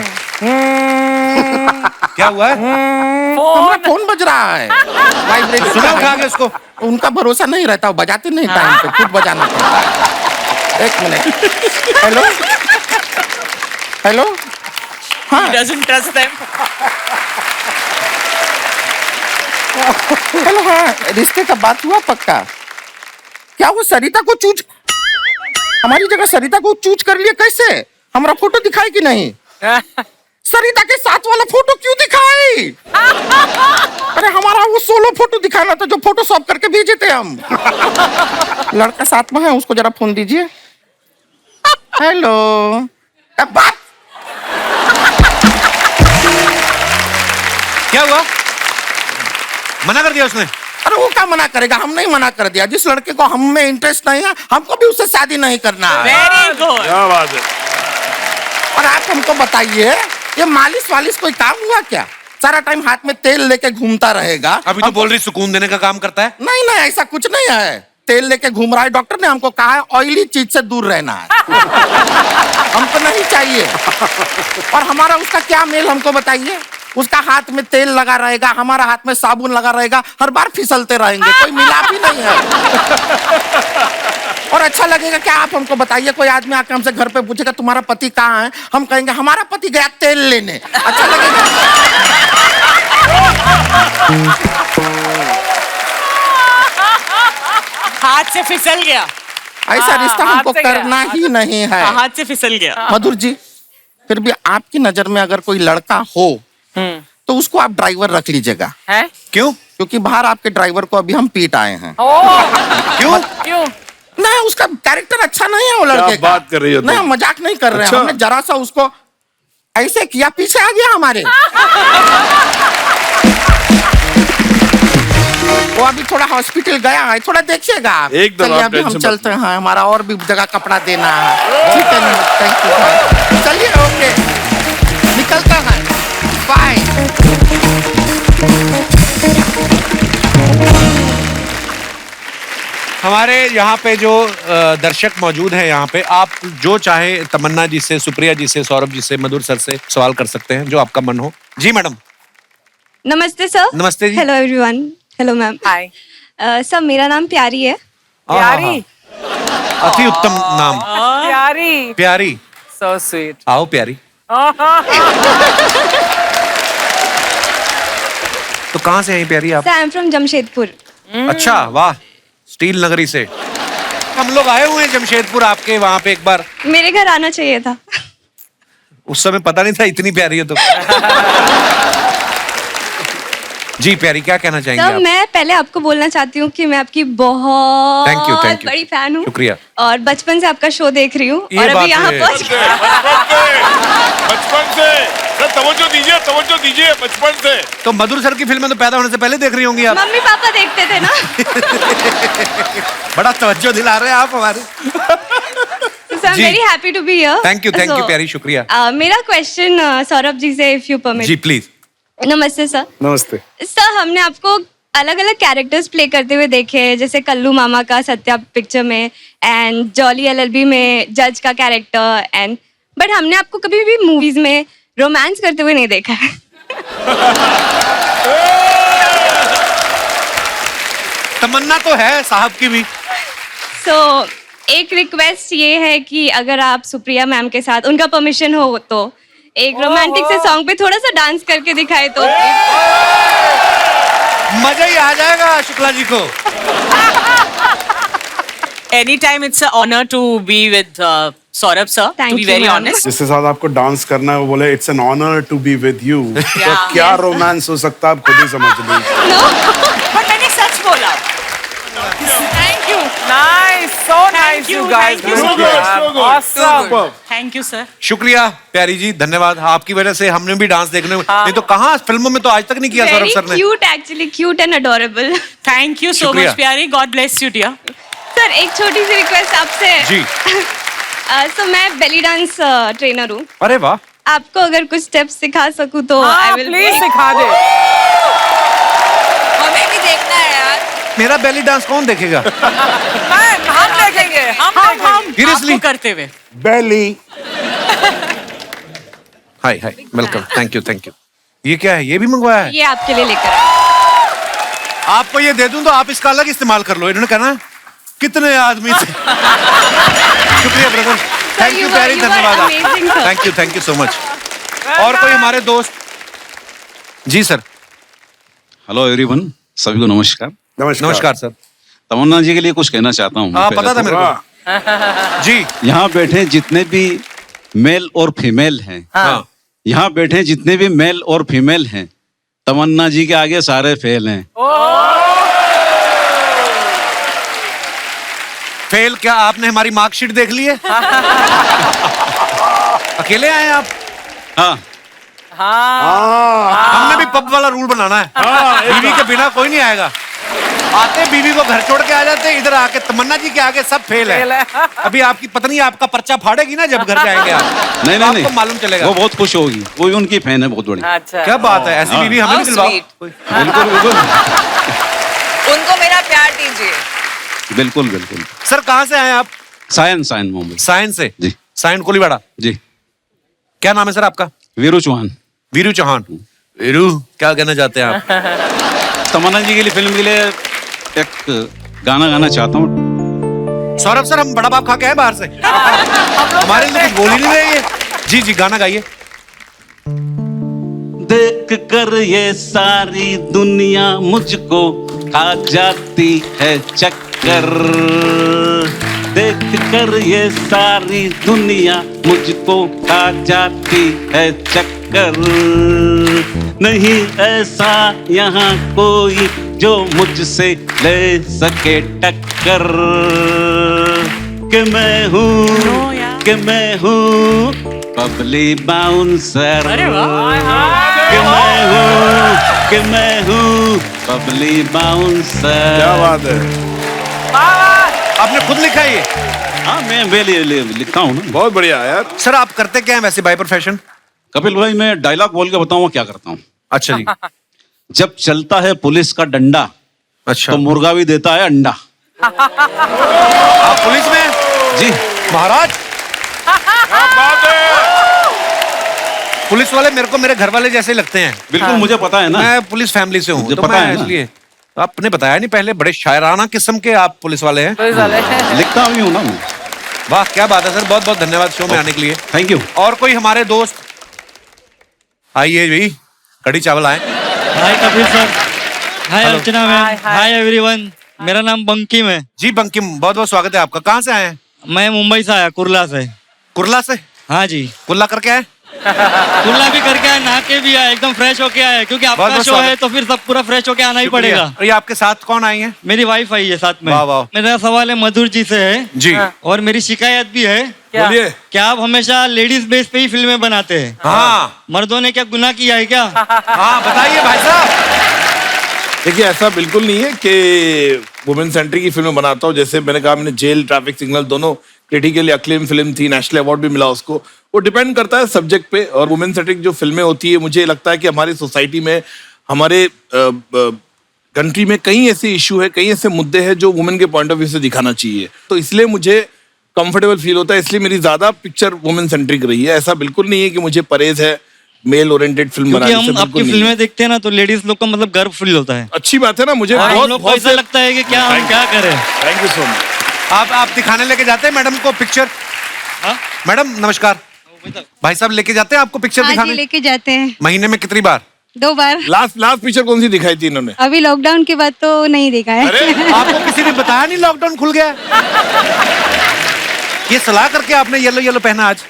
क्या हुआ? हमारा फोन बज रहा है। वाइब्रेशन सुना उठा के उसको। उनका भरोसा नहीं रहता, वो बजाते नहीं टाइम पे, खुद बजाना पड़ता है। एक मिनट। Hello hello. हाँ, Doesn't trust them. हेलो। हाँ, रिश्ते का बात हुआ पक्का? क्या वो सरिता को चूज, हमारी जगह सरिता को चूज कर लिए? कैसे? हमारा फोटो दिखाई कि नहीं? सरिता के साथ वाला फोटो क्यों दिखाई? अरे हमारा वो सोलो फोटो दिखाना था जो फोटोशॉप करके भेजे थे हम। लड़का साथ में है, उसको जरा फोन दीजिए। हेलो। बात क्या हुआ? मना कर दिया उसने? अरे वो क्या मना करेगा, हम नहीं मना कर दिया। जिस लड़के को हम में इंटरेस्ट नहीं है, हमको भी उससे शादी नहीं करना है। Very good. क्या बात है। और आप हमको बताइए, ये मालिश वालिश कोई काम हुआ क्या? सारा टाइम हाथ में तेल लेके घूमता रहेगा। अभी तो बोल रही सुकून देने का काम करता है। नहीं नहीं, ऐसा कुछ नहीं है। तेल लेके घूम रहा है। डॉक्टर ने हमको कहा है ऑयली चीज से दूर रहना है। हमको नहीं चाहिए। और हमारा उसका क्या मेल, हमको बताइए। उसका हाथ में तेल लगा रहेगा, हमारा हाथ में साबुन लगा रहेगा, हर बार फिसलते रहेंगे, कोई मिलाप ही नहीं है। और अच्छा लगेगा क्या? आप हमको बताइए, कोई आदमी आके हमसे घर पे पूछेगा तुम्हारा पति कहाँ है, हम कहेंगे हमारा पति गया तेल लेने, अच्छा लगेगा? हाथ से फिसल गया। ऐसा रिश्ता हाथ हमको से गया। करना ही नहीं है। हाथ से फिसल गया। मधुर जी, फिर भी आपकी नजर में अगर कोई लड़का हो तो उसको आप ड्राइवर रख लीजिएगा। है? क्यों? क्योंकि बाहर आपके ड्राइवर को अभी हम पीट आए हैं। क्यों? क्यों? नहीं, उसका कैरेक्टर अच्छा नहीं है वो लड़के का। बात कर रही हो तुम? नहीं, हम मजाक नहीं कर रहे हैं। अच्छा। हमने जरा सा उसको ऐसे किया, पीछे आ गया हमारे। वो अभी थोड़ा हॉस्पिटल गया है, थोड़ा देखिएगा आप। एकदम चलिए, आप अभी हम टेंशन चलते हैं, हमारा और भी जगह कपड़ा देना है। ठीक है, थैंक यू। चलिए, ओके, निकलता है। बाय। हमारे यहाँ पे जो दर्शक मौजूद हैं, यहाँ पे आप जो चाहे तमन्ना जी से, सुप्रिया जी से, सौरभ जी से, मधुर सर से सवाल कर सकते हैं, जो आपका मन हो। जी मैडम। नमस्ते सर। नमस्ते जी। Hello everyone. Hello ma'am. Hi sir, मेरा नाम प्यारी है। प्यारी, अति उत्तम नाम। प्यारी। प्यारी, सो स्वीट। आओ प्यारी। तो कहाँ से हैं प्यारी आप? Sir, I am from Jamshedpur. अच्छा, वाह, स्टील नगरी से। हम लोग आए हुए हैं जमशेदपुर आपके वहाँ पे एक बार। मेरे घर आना चाहिए था। उस समय पता नहीं था इतनी प्यारी हो तो। जी प्यारी, क्या कहना चाहेंगे सर, आप? मैं पहले आपको बोलना चाहती हूँ कि मैं आपकी बहुत Thank you, thank you. बड़ी फैन हूँ। शुक्रिया। और बचपन से आपका शो देख रही हूँ, ये और बात अभी यहाँ है। पहुँच बचपन से सर, तवज्जो दीजिए बचपन से। तो मधुर सर की फिल्में तो पैदा होने से पहले देख रही होंगी आप। मम्मी पापा देखते थे ना। बड़ा तवज्जो दिला रहे हैं आप हमारे। Sir, I am very happy to be here. Thank you प्यारी, शुक्रिया। मेरा क्वेश्चन सौरभ जी से, इफ यू परमिट। जी प्लीज। नमस्ते सर। नमस्ते। सर, हमने आपको अलग अलग कैरेक्टर्स प्ले करते हुए देखे हैं, जैसे कल्लू मामा का सत्या पिक्चर में, एंड जॉली एलएलबी में जज का कैरेक्टर, एंड बट हमने आपको कभी भी मूवीज में रोमांस करते हुए नहीं देखा है। तमन्ना तो है साहब की भी। सो एक रिक्वेस्ट ये है कि अगर आप सुप्रिया मैम के साथ, उनका परमिशन हो तो, एक रोमांटिक से सॉन्ग पे थोड़ा सा डांस करके दिखाए तो। मजा ही आ जाएगा शुक्ला जी को। Anytime it's an honor to be with Saurabh sir. Thank to be you, very ma'am. honest. जिसके साथ आपको डांस करना है वो बोले it's an honour to be with you. तो क्या रोमांस हो सकता है आप खुद ही समझ लीजिए। But मैंने सच बोला। Thank you. Nice, so nice. you guys. thank you so Good, much. so good. Awesome. Thank you sir. शुक्रिया प्यारी जी, धन्यवाद। आपकी वजह से हमने भी डांस देखने नहीं तो कहाँ फिल्मों में तो आज तक नहीं किया सौरभ Very सर ने। cute actually, cute and adorable. Thank you so शुक्रिया। much प्यारी, God bless you dear. Sir एक छोटी सी रिक्वेस्ट आपसे। जी। सो मैं बेली डांस ट्रेनर हूँ। अरे वाह। आपको अगर कुछ स्टेप्स सिखा सकूँ तो हाँ, I will please be- सिखा दे। हमें भी देखना है यार। मेरा बेली डांस कौन देखेगा? हम देखेंगे। हम Seriously? आपको करते हुए। बेली। हाय हाय, वेलकम, थैंक यू। ये क्या है? ये भी मंगवाया है? ये आपके लिए लेकर आए। आपको ये दे दूं तो आप इसका अलग इस्तेमाल कर लो। इन्होंने कहना कितने आदमी थे। शुक्रिया ब्रदर, थैंक यू you प्यारी, were धन्यवाद amazing, sir. Thank you so much. और कोई हमारे दोस्त? जी सर। हेलो एवरीवन, सभी को नमस्कार। नमस्कार सर। तमन्ना जी के लिए कुछ कहना चाहता हूँ। हाँ, पहले पता था तो। मेरे को। जी। यहाँ बैठे जितने भी मेल और फीमेल हैं, हाँ। यहाँ बैठे जितने भी मेल और फीमेल हैं, तमन्ना जी के आगे सारे फेल हैं। फेल क्या? आपने हमारी मार्कशीट देख ली है? अकेले आए हैं आप? हाँ। हमने भी पब वाला रूल बनाना है। बीवी के बिना कोई नहीं आएगा। आते बीवी को घर छोड़ के आ जाते, इधर आके तमन्ना जी के आगे सब फेल है। अभी आपकी पत्नी आपका पर्चा फाड़ेगी ना जब घर जाएंगे आप। नहीं आपको मालूम चलेगा। वो बहुत खुश होगी, वो भी उनकी फैन है बहुत बड़ी। अच्छा। क्या बात है, ऐसी बीवी हमें भी दिलवाओ। बिल्कुल बिल्कुल उनको मेरा प्यार दीजिए। बिल्कुल बिल्कुल। सर कहाँ से आए आप? सायन मुंबई। सायन से? जी। सायन कोलीवाड़ा? जी। क्या नाम है सर आपका? वीरू चौहान। वीरू चौहान। वीरू, क्या कहना चाहते हैं आप? तमन्ना जी के लिए, फिल्म के लिए एक गाना गाना चाहता हूँ। सौरभ सर, हम बड़ा बाप खा के आए बाहर से। हमारे लिए कुछ बोल ही नहीं रहे ये। जी जी, गाना गाइए। देख कर ये सारी दुनिया मुझको खा जाती है चक्कर। देख कर ये सारी दुनिया मुझको खा जाती है चक्कर। नहीं ऐसा यहाँ कोई जो मुझसे ले सके टक्कर। कि मैं हूँ बबली बाउंसर। कि मैं हूँ बबली बाउंसर। क्या बात है। आपने खुद लिखा है ये? हाँ, मैं लिखता हूँ ना। बहुत बढ़िया यार। सर आप करते क्या हैं वैसे बाय प्रोफेशन? कपिल भाई, मैं डायलॉग बोल के बताऊँ क्या करता हूँ। अच्छा जी। जब चलता है पुलिस का डंडा, अच्छा, तो मुर्गा भी देता है अंडा। आप पुलिस में हैं? जी महाराज। पुलिस वाले मेरे को मेरे घर वाले जैसे लगते हैं। बिल्कुल, मुझे पता है ना। मैं पुलिस फैमिली से हूँ, मुझे तो पता मैं है ना। इसलिए। आपने बताया नहीं पहले, बड़े शायराना किस्म के आप पुलिस वाले हैं। लिखता भी हूँ ना मैं। वाह, क्या बात है सर, बहुत बहुत धन्यवाद शो में आने के लिए। Thank you. और कोई हमारे दोस्त? आइए भाई, कड़ी चावल आए। हाय कपिल सर, हाय अर्चना मैम, हाय एवरीवन। मेरा नाम बंकिम है। जी बंकिम, बहुत बहुत स्वागत है आपका। कहाँ से आए हैं? मैं मुंबई से आया, कुर्ला से। कुर्ला से? हाँ जी। कुल्ला करके आए? कुर्ला भी करके आया, नहा के भी आया, एकदम फ्रेश होके आया, क्योंकि बहुत आपका बहुत शो स्वागत। है तो फिर सब पूरा फ्रेश होके आना ही शुक्रिया। पड़ेगा। और ये आपके साथ कौन आई हैं? मेरी वाइफ आई है साथ में। वाह वाह। मेरा सवाल है मधुर जी से है जी। और मेरी शिकायत भी है। बोलिए। क्या आप हमेशा लेडीज बेस पे ही फिल्में बनाते हैं? हाँ। मर्दों ने क्या गुनाह किया है क्या? हाँ बताइए भाई साहब। देखिए, ऐसा बिल्कुल नहीं है कि वुमेन सेंट्रिक की फिल्में बनाता हूँ। जैसे मैंने कहा, मैंने जेल, ट्रैफिक सिग्नल दोनों क्रिटिकली अक्लेम फिल्म थी, नेशनल अवार्ड भी मिला उसको। वो डिपेंड करता है सब्जेक्ट पे। और वुमेन सेंट्रिक जो फिल्में होती है, मुझे लगता है कि हमारी सोसाइटी में, हमारे कंट्री में कई ऐसे इशू है, कई ऐसे मुद्दे हैं जो वुमेन के पॉइंट ऑफ व्यू से दिखाना चाहिए। तो इसलिए मुझे कंफर्टेबल फील होता है, इसलिए मेरी ज्यादा पिक्चर वुमेन सेंट्रिक रही है। ऐसा बिल्कुल नहीं है कि मुझे परेज है मेल ओरिएंटेड फिल्म क्योंकि बनाने से। हम आपकी बिल्कुल नहीं फिल्में देखते हैं ना, तो लेडीज लोग का मतलब गर्व फील होता है। अच्छी बात है ना। मुझे हम बहुत लोग को बहुत ऐसा लगता है कि क्या हम क्या करें। Thank you so much. आप दिखाने लेके जाते हैं मैडम को पिक्चर? हाँ? मैडम नमस्कार, भाई साहब लेके जाते हैं आपको पिक्चर हाँ जी, दिखाने? लेके जाते हैं। महीने में कितनी बार? 2 बार। लास्ट पिक्चर कौन सी दिखाई थी इन्होंने? अभी लॉकडाउन के बाद तो नहीं देखा है। आपको किसी ने बताया नहीं लॉकडाउन खुल गया? ये सलाह करके आपने येलो येलो पहना आज?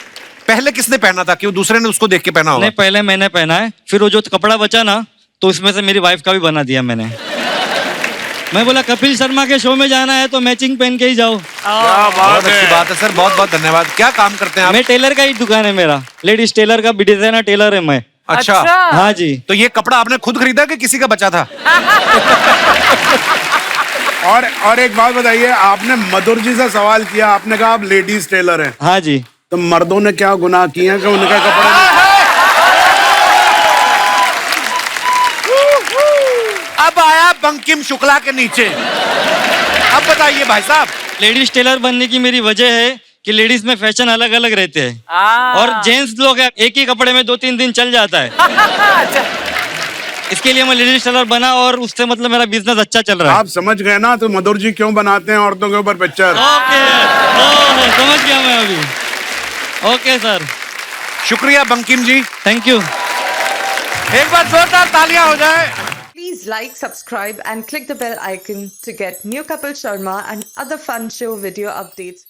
पहले किसने पहना था? क्यों दूसरे ने उसको देख के पहना होगा? नहीं, पहले मैंने पहना है, फिर वो जो कपड़ा बचा ना, तो उसमें से मेरी वाइफ का भी बना दिया मैंने। मैं बोला कपिल शर्मा के शो में जाना है तो मैचिंग पहन के ही जाओ। क्या बहुत अच्छी बात है सर, बहुत बहुत धन्यवाद। क्या काम करते हैं आप? मैं टेलर का ही दुकान है मेरा, लेडीज टेलर का, डिजाइनर टेलर है मैं। अच्छा। हाँ जी। तो ये कपड़ा आपने खुद खरीदा कि किसी का बचा था? और एक बात बताइए, आपने मधुर जी से सवाल किया, आपने कहा आप लेडीज टेलर हैं। हाँ जी। तो मर्दों ने क्या गुनाह किए हैं कि उनका कपड़ा अब आया बंकिम शुक्ला के नीचे। अब बताइए भाई साहब। लेडीज टेलर बनने की मेरी वजह है कि लेडीज में फैशन अलग अलग रहते हैं और जेंट्स लोग हैं, एक ही कपड़े में 2-3 दिन चल जाता है। इसके लिए मैं लेडीज टेलर बना और उससे मतलब मेरा बिजनेस अच्छा चल रहा है। आप समझ गए ना तो मधुर जी क्यों बनाते हैं औरतों के ऊपर पिक्चर? ओके, समझ गया मैं अभी। ओके सर, शुक्रिया बंकिम जी, थैंक यू। एक बार जोरदार तालियां हो जाए। Please like, subscribe and click the bell icon to get new Kapil Sharma and other fun show video updates.